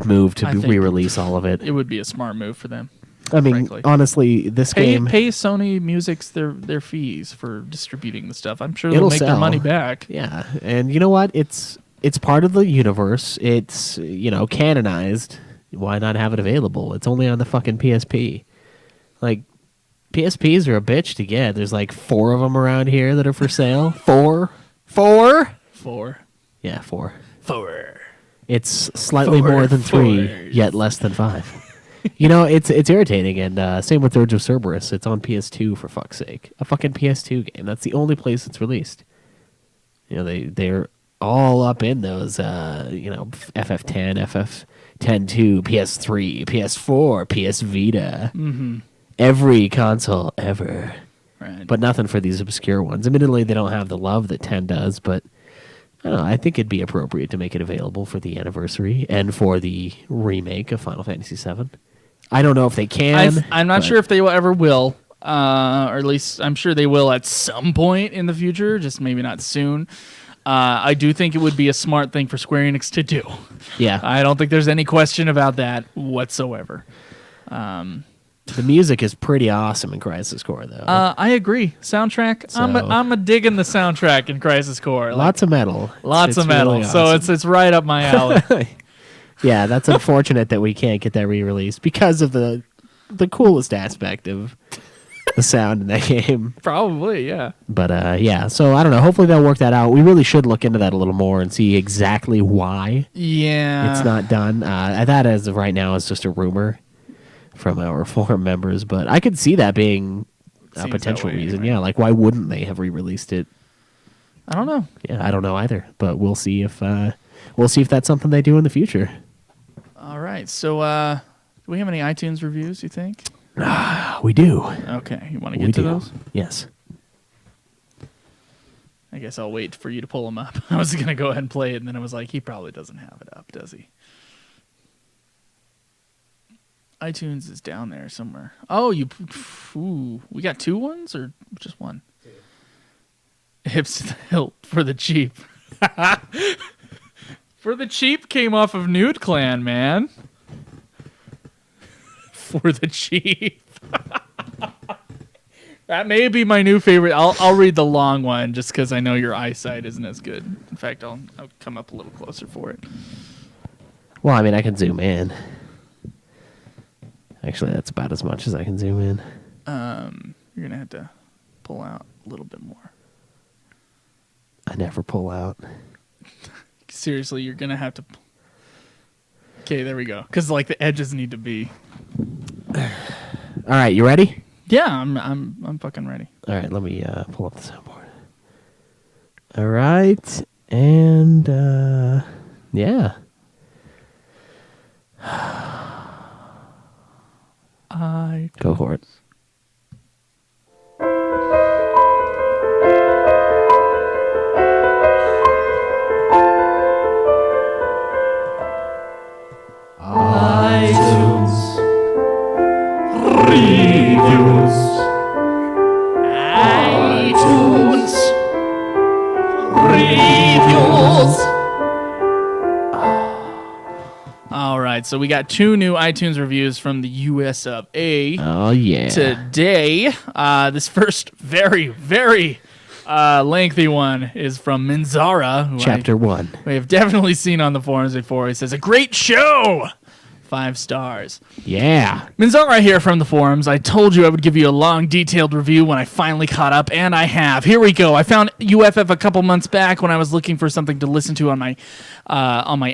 move to re-release all of it. It would be a smart move for them. I mean, frankly. honestly, this game pay Sony Music's their fees for distributing the stuff. I'm sure It'll they'll make sell. their money back. Yeah, and you know what? It's part of the universe. It's canonized. Why not have it available? It's only on the fucking PSP. Like, PSPs are a bitch to get. There's like 4 of them around here that are for sale. 4? 4? 4. Yeah, 4. 4. It's slightly more than 3, fours. yet less than 5. It's irritating, and same with Dirge of Cerberus. It's on PS2, for fuck's sake. A fucking PS2 game. That's the only place it's released. They're all up in those, FF10, FF10-2, PS3, PS4, PS Vita. Mm-hmm. Every console ever. Right. But nothing for these obscure ones. Admittedly, they don't have the love that 10 does, but I don't know. I think it'd be appropriate to make it available for the anniversary and for the remake of Final Fantasy VII. I don't know if they can. I'm not sure if they will, or at least I'm sure they will at some point in the future, just maybe not soon. I do think it would be a smart thing for Square Enix to do. Yeah. I don't think there's any question about that whatsoever. The music is pretty awesome in Crisis Core, though. I agree. Soundtrack. So- I'm a digging the soundtrack in Crisis Core. Lots of metal. Lots of It's metal. really So awesome. it's right up my alley. Yeah, that's unfortunate that we can't get that re-released because of the coolest aspect of the sound in that game. Probably, yeah. But yeah, so I don't know. Hopefully they'll work that out. We really should look into that a little more and see exactly why Yeah. it's not done. That as of right now is just a rumor from our forum members, but I could see that being a Seems potential that way, reason. anyway. Yeah, like why wouldn't they have re-released it? I don't know. Yeah, I don't know either, but we'll see if that's something they do in the future. All right. So do we have any iTunes reviews, you think? We do. Okay. You want to We get to do. those? Yes. I guess I'll wait for you to pull them up. I was going to go ahead and play it, and then I was like, he probably doesn't have it up, does he? iTunes is down there somewhere. Oh, we got 2 ones or just one? Hips to the hilt for the cheap. For the cheap came off of Nude Clan, man. For the cheap. That may be my new favorite. I'll read the long one just because I know your eyesight isn't as good. In fact, I'll come up a little closer for it. Well, I mean, I can zoom in. Actually, that's about as much as I can zoom in. You're gonna have to pull out a little bit more. I never pull out. Seriously, you're gonna have to. Okay, there we go. Because like the edges need to be. All right, you ready? Yeah, I'm fucking ready. All right, let me pull up the soundboard. All right, and yeah. Go for it. iTunes reviews. iTunes reviews. All right, so we got 2 new iTunes reviews from the US of A. Oh, yeah. Today. This first very, very lengthy one is from Minzara, who Chapter 1. we have definitely seen on the forums before. He says, a great show! 5 stars. Yeah. Minzara here from the forums. I told you I would give you a long, detailed review when I finally caught up, and I have. Here we go. I found UFF a couple months back when I was looking for something to listen to on my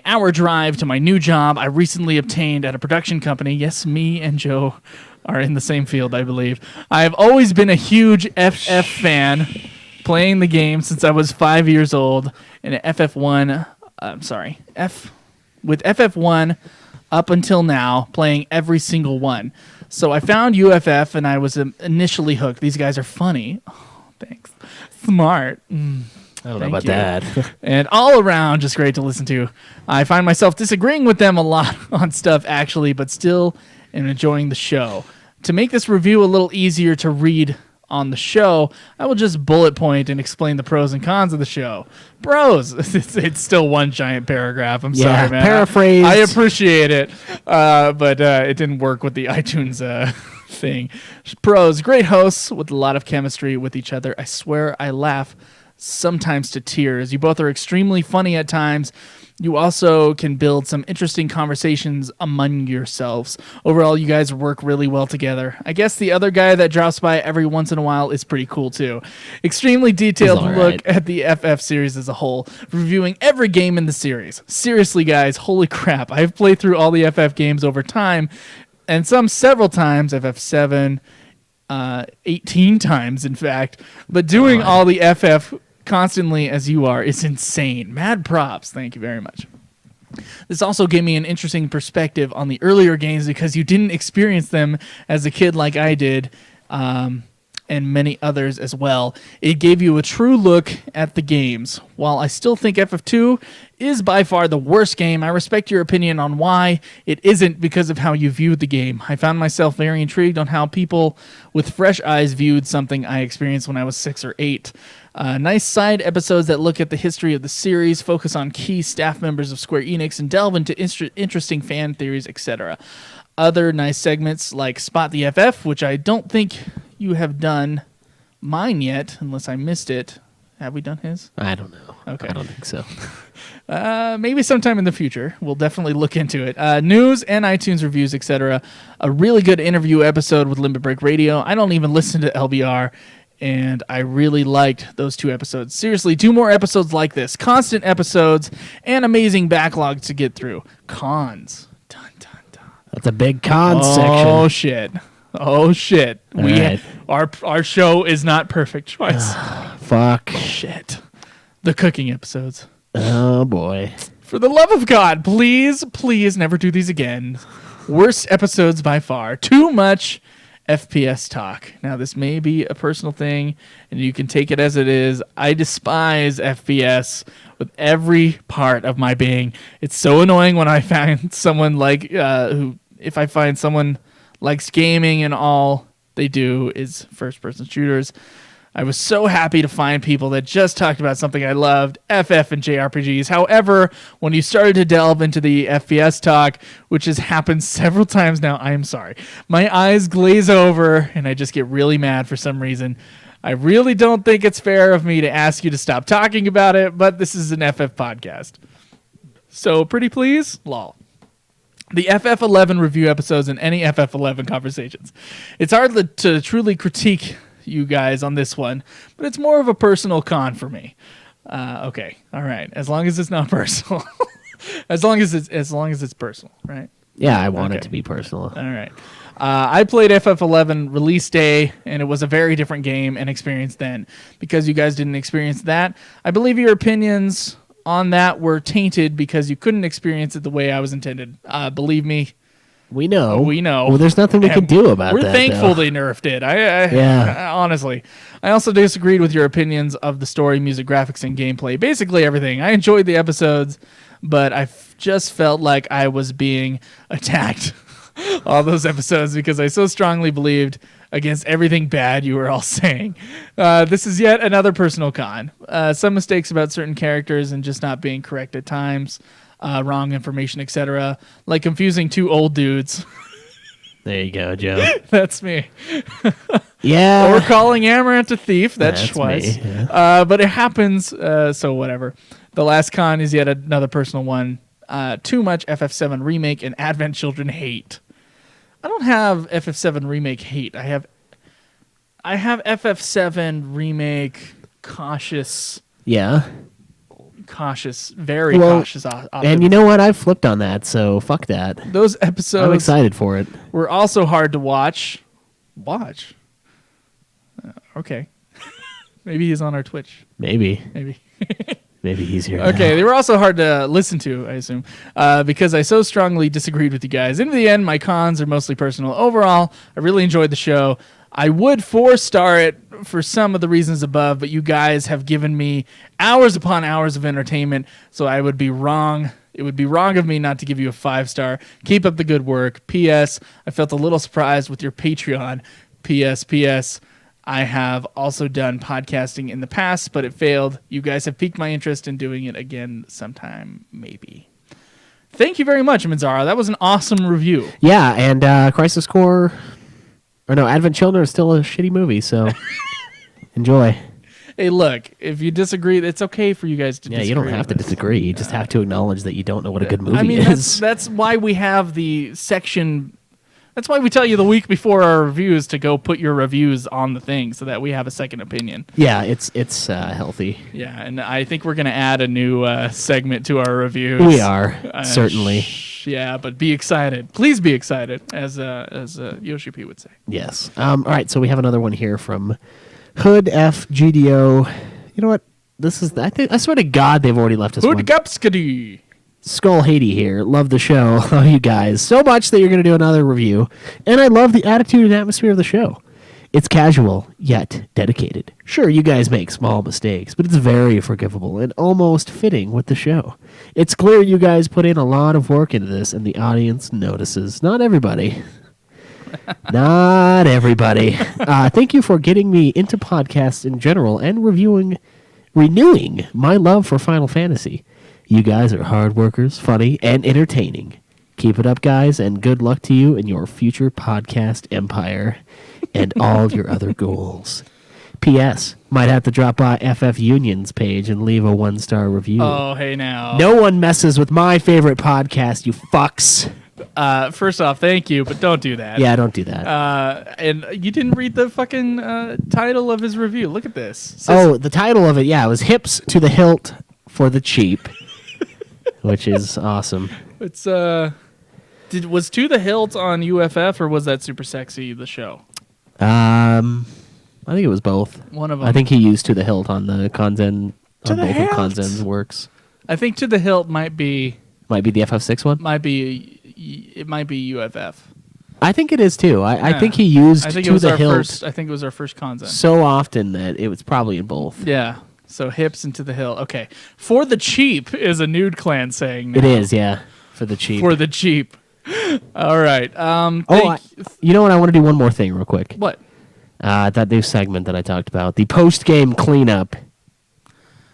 hour drive to my new job I recently obtained at a production company. Yes, me and Joe are in the same field, I believe. I have always been a huge FF fan, playing the game since I was 5 years old, and FF1, with FF1 up until now, playing every single one. So I found UFF, and I was initially hooked. These guys are funny. Oh, thanks. Smart. I don't know Thank about you. that. And all around, just great to listen to. I find myself disagreeing with them a lot on stuff, actually, but still am enjoying the show. To make this review a little easier to read on the show, I will just bullet point and explain the pros and cons of the show. Pros, it's still one giant paragraph. I'm Yeah, sorry, man. paraphrased. I appreciate it, but it didn't work with the iTunes thing. Pros, great hosts with a lot of chemistry with each other. I swear I laugh sometimes to tears. You both are extremely funny at times. You also can build some interesting conversations among yourselves. Overall, you guys work really well together. I guess the other guy that drops by every once in a while is pretty cool too. Extremely detailed He's all look right. at the FF series as a whole, reviewing every game in the series. Seriously, guys, holy crap. I've played through all the FF games over time, and some several times, FF7, 18 times, in fact. But doing all the FF constantly as you are is insane. Mad props. Thank you very much. This also gave me an interesting perspective on the earlier games because you didn't experience them as a kid like I did, and many others as well. It gave you a true look at the games. While I still think FF2 is by far the worst game, I respect your opinion on why it isn't because of how you viewed the game. I found myself very intrigued on how people with fresh eyes viewed something I experienced when I was 6 or 8. Nice side episodes that look at the history of the series, focus on key staff members of Square Enix, and delve into interesting fan theories, etc. Other nice segments like Spot the FF, which I don't think you have done mine yet, unless I missed it. Have we done his? I don't know. Okay. I don't think so. Maybe sometime in the future. We'll definitely look into it. News and iTunes reviews, etc. A really good interview episode with Limit Break Radio. I don't even listen to LBR, and I really liked those 2 episodes. Seriously, 2 more episodes like this. Constant episodes and amazing backlogs to get through. Cons. Dun, dun, dun. That's a big con Oh, section. shit. Oh, shit. All right. Our show is not perfect twice. Fuck. Shit. The cooking episodes. Oh, boy. For the love of God, please, please never do these again. Worst episodes by far. Too much FPS talk. Now, this may be a personal thing, and you can take it as it is. I despise FPS with every part of my being. It's so annoying when I find someone if I find someone likes gaming and all they do is first-person shooters. I was so happy to find people that just talked about something I loved, FF and JRPGs. However, when you started to delve into the FPS talk, which has happened several times now, I am sorry. My eyes glaze over, and I just get really mad for some reason. I really don't think it's fair of me to ask you to stop talking about it, but this is an FF podcast. So, pretty please? Lol. The FF11 review episodes and any FF11 conversations. It's hard to truly critique you guys on this one, but it's more of a personal con for me. Okay, all right. As long as it's not personal, as long as it's personal, right? Yeah, I want it Okay. to be personal. All right. I played FF11 release day, and it was a very different game and experience then. Because you guys didn't experience that, I believe your opinions on that were tainted because you couldn't experience it the way I was intended. Believe me, We know. We know. Well, there's nothing we can do about We're that. thankful though. they nerfed it. Honestly. I also disagreed with your opinions of the story, music, graphics, and gameplay. Basically everything. I enjoyed the episodes, but I just felt like I was being attacked all those episodes because I so strongly believed against everything bad you were all saying. This is yet another personal con. Some mistakes about certain characters and just not being correct at times. Wrong information, etc. Like confusing two old dudes. There you go, Joe. That's me. Yeah. Or calling Amaranth a thief. That's Schweiss. me, yeah. But it happens, so whatever. The last con is yet another personal one. Too much FF7 Remake and Advent Children hate. I don't have FF7 Remake hate. I have FF7 Remake cautious. Yeah. Very cautious. And you know what? I've flipped on that, so fuck that. Those episodes I'm excited for it. were also hard to watch. Okay. Maybe he's on our Twitch. Maybe. Maybe he's here. Okay, now. they were also hard to listen to, I assume, because I so strongly disagreed with you guys. In the end, my cons are mostly personal. Overall, I really enjoyed the show. I would 4-star it for some of the reasons above, but you guys have given me hours upon hours of entertainment, so I would be wrong. It would be wrong of me not to give you a 5-star. Keep up the good work. P.S. I felt a little surprised with your Patreon. P.S. I have also done podcasting in the past, but it failed. You guys have piqued my interest in doing it again sometime, maybe. Thank you very much, Manzara. That was an awesome review. Yeah, and Crisis Core... Or no, Advent Children is still a shitty movie, so enjoy. Hey, look, if you disagree, it's okay for you guys to disagree. Yeah, you don't have to disagree. You just have to acknowledge that you don't know what a good movie I mean, is. that's why we have the section. That's why we tell you the week before our reviews to go put your reviews on the thing so that we have a second opinion. Yeah, it's healthy. Yeah, and I think we're going to add a new segment to our reviews. We are, certainly. Yeah, but be excited. Please be excited, as Yoshi P would say. Yes. All right, so we have another one here from Hood FGDO. You know what? This is I swear to God they've already left us one. Hoodgupskity. Skull Haiti here. Love the show. Love you guys so much that you're going to do another review. And I love the attitude and atmosphere of the show. It's casual, yet dedicated. Sure, you guys make small mistakes, but it's very forgivable and almost fitting with the show. It's clear you guys put in a lot of work into this, and the audience notices. Not everybody. Not everybody. Thank you for getting me into podcasts in general and renewing my love for Final Fantasy. You guys are hard workers, funny, and entertaining. Keep it up, guys, and good luck to you in your future podcast empire and all your other goals. P.S. Might have to drop by FF Union's page and leave a 1-star review. Oh, hey now. No one messes with my favorite podcast, you fucks. First off, thank you, but don't do that. Yeah, don't do that. And you didn't read the fucking title of his review. Look at this. It says, The title of it, it was Hips to the Hilt for the Cheap, which is awesome. It's was To the Hilt on UFF or was that Super Sexy the show? I think it was both. One of them. I think he used To the Hilt on the Konzen, To on the both Hilt. of Konzen's works. I think To the Hilt might be the FF6 one? it might be UFF. I think it is too. I Yeah. think he used I think To it was the our Hilt first. I think it was our first Konzen. so often that it was probably in both. Yeah. So Hips and To the Hilt. Okay. For the Cheap is a nude clan saying now. It is, yeah, for the cheap. For the Cheap. All right. You know what? I want to do one more thing real quick. What? That new segment that I talked about, the post-game cleanup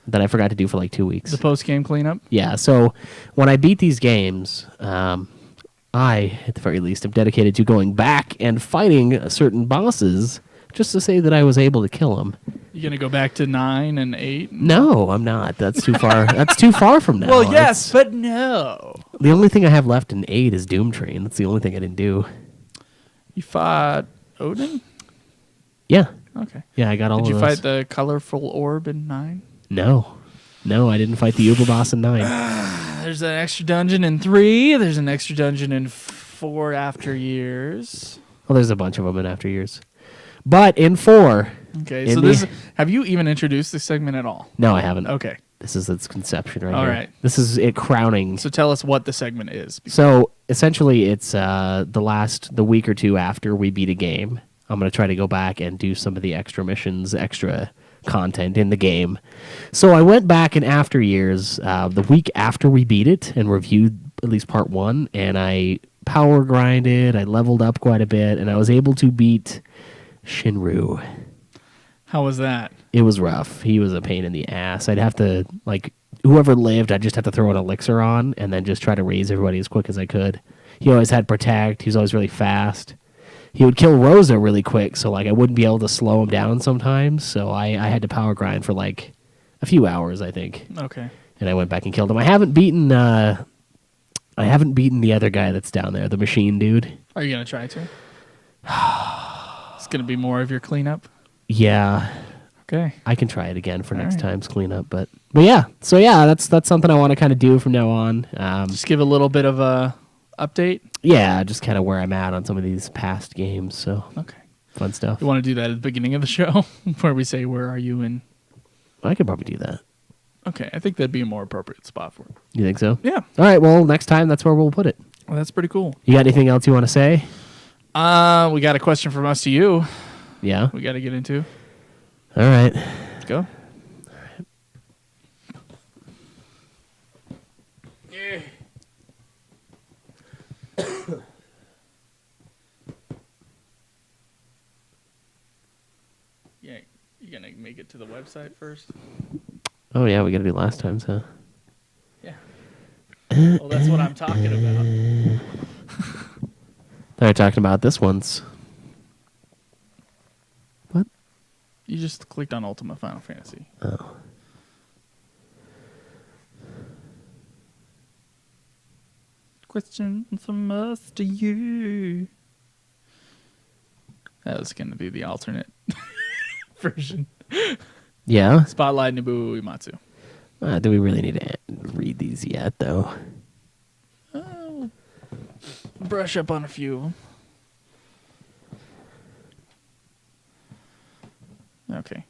that I forgot to do for like 2 weeks. The post-game cleanup? Yeah, so when I beat these games, I, at the very least, am dedicated to going back and fighting certain bosses just to say that I was able to kill them. You going to go back to 9 and 8? No, I'm not. That's too far. That's too far from now. Well, yes, but no. The only thing I have left in 8 is Doom Train. That's the only thing I didn't do. You fought Odin? Yeah. Okay. Yeah, I got all Did of you those. fight the colorful orb in 9? No, I didn't fight the Uber boss in 9. There's an extra dungeon in 3. There's an extra dungeon in 4 After Years. Well, there's a bunch of them in After Years. But in 4... Okay, in so the- have you even introduced this segment at all? No, I haven't. Okay. This is its conception right All here. right. This is it crowning. So tell us what the segment is. So essentially, it's the week or two after we beat a game. I'm going to try to go back and do some of the extra missions, extra content in the game. So I went back in after years, the week after we beat it, and reviewed at least part 1, and I power grinded, I leveled up quite a bit, and I was able to beat Shinru. How was that? It was rough. He was a pain in the ass. I'd have to, like, whoever lived, I'd just have to throw an elixir on and then just try to raise everybody as quick as I could. He always had protect. He was always really fast. He would kill Rosa really quick, so like I wouldn't be able to slow him down sometimes. So I had to power grind for like a few hours, I think. Okay. And I went back and killed him. I haven't beaten the other guy that's down there, the machine dude. Are you gonna try to? It's gonna be more of your cleanup. Yeah. Okay. I can try it again for next right. time's cleanup, but yeah. So yeah, that's something I want to kind of do from now on. Just give a little bit of a update. Yeah, just kind of where I'm at on some of these past games. So Okay. fun stuff. You want to do that at the beginning of the show, where we say where are you in? I could probably do that. Okay, I think that'd be a more appropriate spot for it. You think so? Yeah. All right. Well, next time that's where we'll put it. Well, that's pretty cool. You got anything else you want to say? We got a question from us to you. Yeah. We got to get into. All right. Let's go. Yeah, you gonna make it to the website first? Oh yeah, we got to do last time's, huh? Yeah. Well, that's what I'm talking about. They're talking about this one's. What? You just clicked on Ultima Final Fantasy. Oh. Question from us to you. That was going to be the alternate version. Yeah. Spotlight Nobuo Uematsu. Do we really need to read these yet, though? Oh, brush up on a few of them. Okay.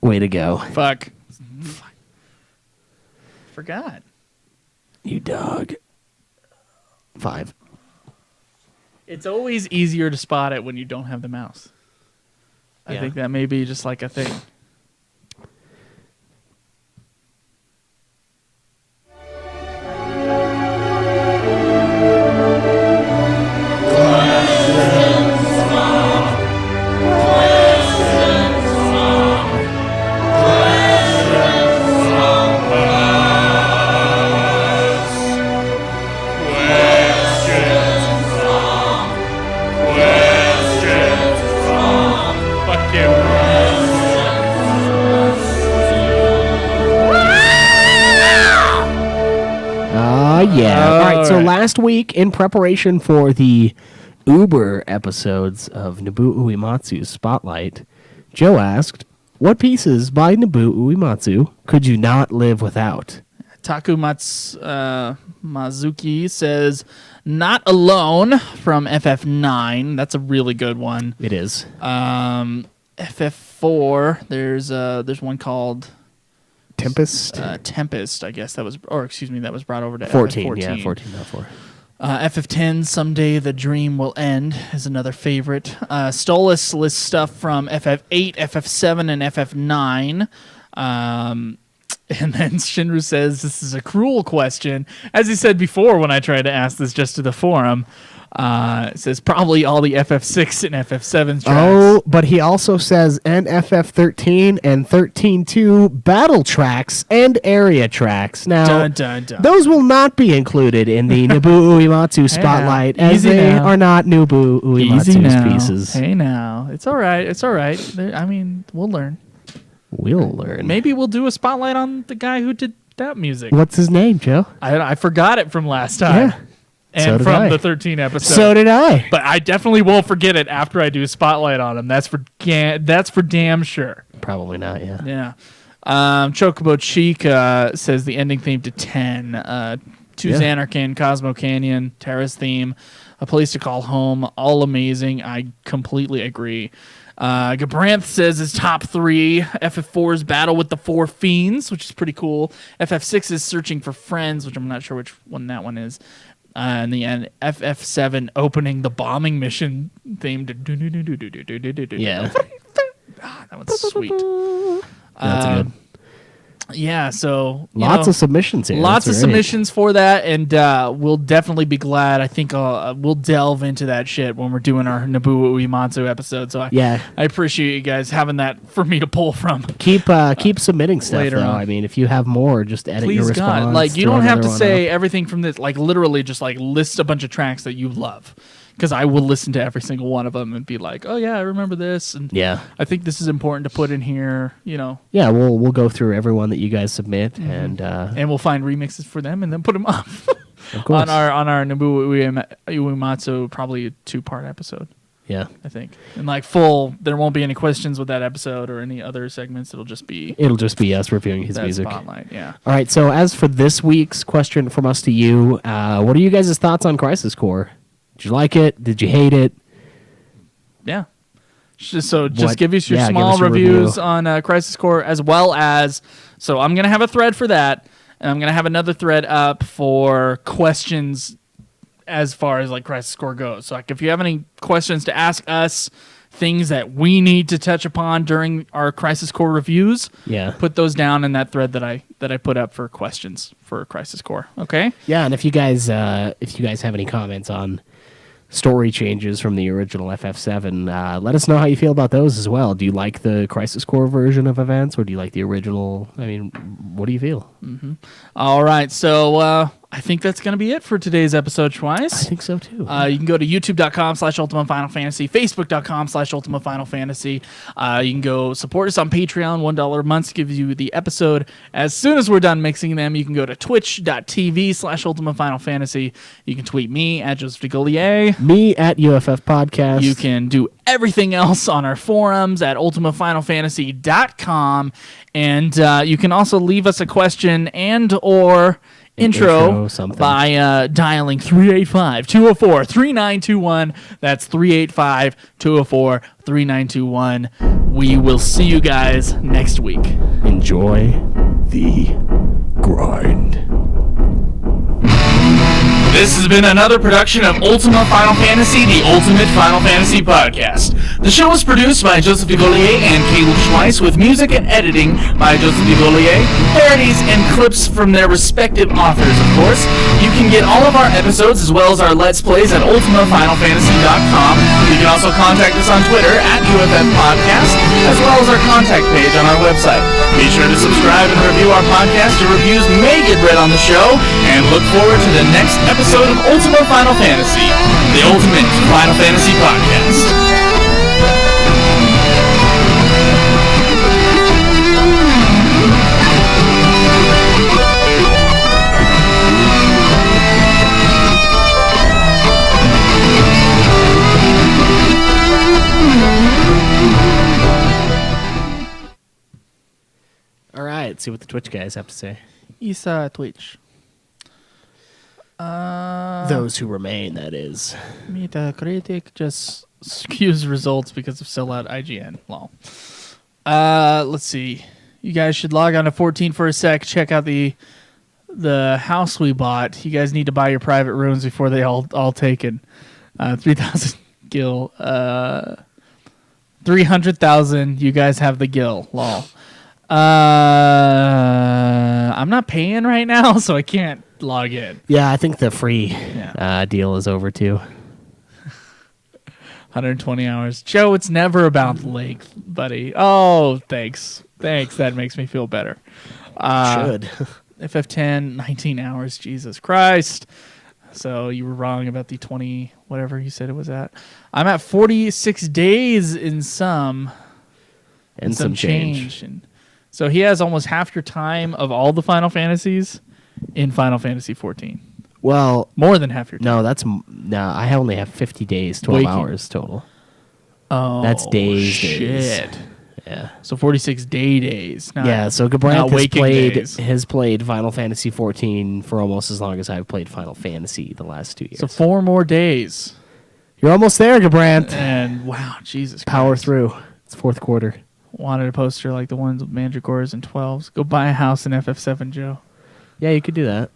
Way to go, Fuck. Forgot. you dog. 5. It's always easier to spot it when you don't have the mouse. I Yeah. think that may be just like a thing. Fuck you. Yeah. All right. So right. last week, in preparation for the Uber episodes of Nobuo Uematsu's Spotlight, Joe asked, "What pieces by Nobuo Uematsu could you not live without?" Mazuki says, "Not Alone" from FF9. That's a really good one. It is. FF4. There's one called Tempest. Tempest. I guess that was brought over to 14. FF14. Yeah, 14, not 4. FF10, Someday the Dream Will End is another favorite. Stolas lists stuff from FF8, FF7, and FF9. And then Shinru says, this is a cruel question. As he said before when I tried to ask this just to the forum, it says probably all the FF6 and FF7 tracks. Oh, but he also says NFF13 and 13.2 battle tracks and area tracks. Now, Dun, dun, dun. those will not be included in the Nobuo Uematsu Spotlight, as Easy they now. are not Nobuo Easy Uematsu's now. pieces. Hey now. It's all right. It's all right. I mean, we'll learn. We'll learn. Maybe we'll do a spotlight on the guy who did that music. What's his name, Joe? I forgot it from last time. Yeah. And So did from I. the 13 episode. So did I. But I definitely won't forget it after I do a spotlight on him. That's for damn sure. Probably not, yeah. Yeah. Chocobo Cheek says the ending theme to 10. To Yeah. Xanarkand, Cosmo Canyon, Terra's theme, A Place to Call Home, all amazing. I completely agree. Gabranth says his top 3. FF4's Battle with the Four Fiends, which is pretty cool. FF6 is Searching for Friends, which I'm not sure which one that one is. And the end, FF7 opening the bombing mission theme. Yeah. That one's sweet. That's good. Yeah, so Lots of submissions here. Lots That's of great. submissions for that, and we'll definitely be glad. I think we'll delve into that shit when we're doing our Nobuo Uematsu episode. So I appreciate you guys having that for me to pull from. Keep submitting stuff Later though. on. I mean, if you have more, just edit Please your response. God, like you throw don't have another to one say up. everything from this. Like literally, just like list a bunch of tracks that you love, because I will listen to every single one of them and be like, oh yeah, I remember this, and Yeah. I think this is important to put in here. Yeah, we'll go through everyone that you guys submit and we'll find remixes for them and then put them up of course. on our Nobuo Uematsu, probably a 2-part episode. Yeah. I think. And like full, there won't be any questions with that episode or any other segments. It'll just be us reviewing his that music. spotlight. Yeah. All right, so as for this week's question from us to you, what are you guys' thoughts on Crisis Core? Did you like it? Did you hate it? Yeah. Just give us your give small us your reviews review. on Crisis Core, as well as, so I'm going to have a thread for that, and I'm going to have another thread up for questions as far as like Crisis Core goes. So like if you have any questions to ask us, things that we need to touch upon during our Crisis Core reviews, put those down in that thread that I put up for questions for Crisis Core. Okay? Yeah, and if you guys have any comments on story changes from the original FF7, let us know how you feel about those as well. Do you like the Crisis Core version of events, or do you like the original? I mean, what do you feel? Mm-hmm. All right, so I think that's going to be it for today's episode, Twice. I think so, too. You can go to youtube.com/Ultima Final Fantasy, facebook.com/Ultima Final Fantasy. You can go support us on Patreon, $1 a month gives you the episode as soon as we're done mixing them. You can go to twitch.tv/Ultima Final Fantasy. You can tweet me at Joseph DeGollier. Me at UFF Podcast. You can do everything else on our forums at ultimafinalfantasy.com. And you can also leave us a question and or intro by dialing 385-204-3921. That's 385-204-3921. We will see you guys next week. Enjoy the grind. This has been another production of Ultima Final Fantasy, the Ultimate Final Fantasy Podcast. The show was produced by Joseph DeGollier and Caleb Schweiss, with music and editing by Joseph DeGollier, parodies and clips from their respective authors, of course. You can get all of our episodes as well as our Let's Plays at ultimafinalfantasy.com. You can also contact us on Twitter at UFF Podcast, as well as our contact page on our website. Be sure to subscribe and review our podcast. Your reviews may get read on the show, and look forward to the next episode of Ultima Final Fantasy, the Ultimate Final Fantasy Podcast. All right, see what the Twitch guys have to say. Isa Twitch. Those who remain, that is. Metacritic just skews results because of sellout IGN. Lol. Let's see. You guys should log on to 14 for a sec. Check out the house we bought. You guys need to buy your private rooms before they all taken. 3,000 gil. 300,000. You guys have the gil. Lol. I'm not paying right now, so I can't log in. Yeah, I think the free deal is over too. 120 hours. Joe, it's never about length, buddy. Oh, thanks. That makes me feel better. Should. FF10, 19 hours. Jesus Christ. So you were wrong about the 20, whatever you said it was at. I'm at 46 days in some. And some change. And so he has almost half your time of all the Final Fantasies in Final Fantasy 14. Well, more than half your time. No, I only have 50 days, 12 hours total. Oh, that's days. Shit. Yeah. So 46 days. So Gabranth has played Final Fantasy 14 for almost as long as I've played Final Fantasy the last 2 years. So 4 more days. You're almost there, Gabranth. And wow, Jesus Christ. Power through. It's fourth quarter. Wanted a poster like the ones with Mandragores and 12s. Go buy a house in FF7, Joe. Yeah, you could do that.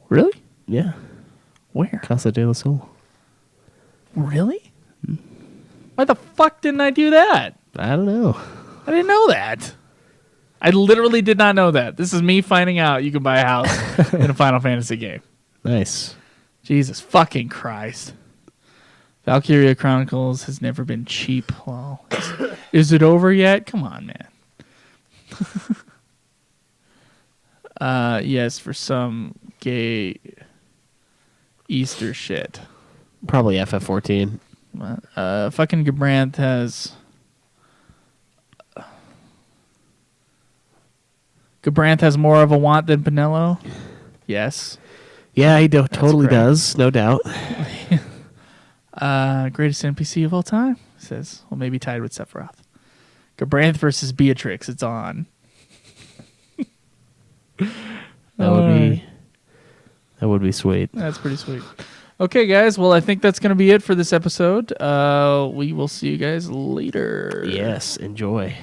Really? Yeah. Where? Casa de la Sol. Really? Why the fuck didn't I do that? I don't know. I didn't know that. I literally did not know that. This is me finding out you can buy a house in a Final Fantasy game. Nice. Jesus fucking Christ. Valkyria Chronicles has never been cheap. Well, is it over yet? Come on, man. Yes, for some gay Easter shit. Probably FF14. Fucking Gabranth has... Gabranth has more of a want than Pinello? Yes. Yeah, he totally correct. does, no doubt. Greatest NPC of all time? Says, well, maybe tied with Sephiroth. Gabranth versus Beatrix. It's on. That would be sweet. That's pretty sweet. Okay, guys. Well, I think that's going to be it for this episode. We will see you guys later. Yes, enjoy.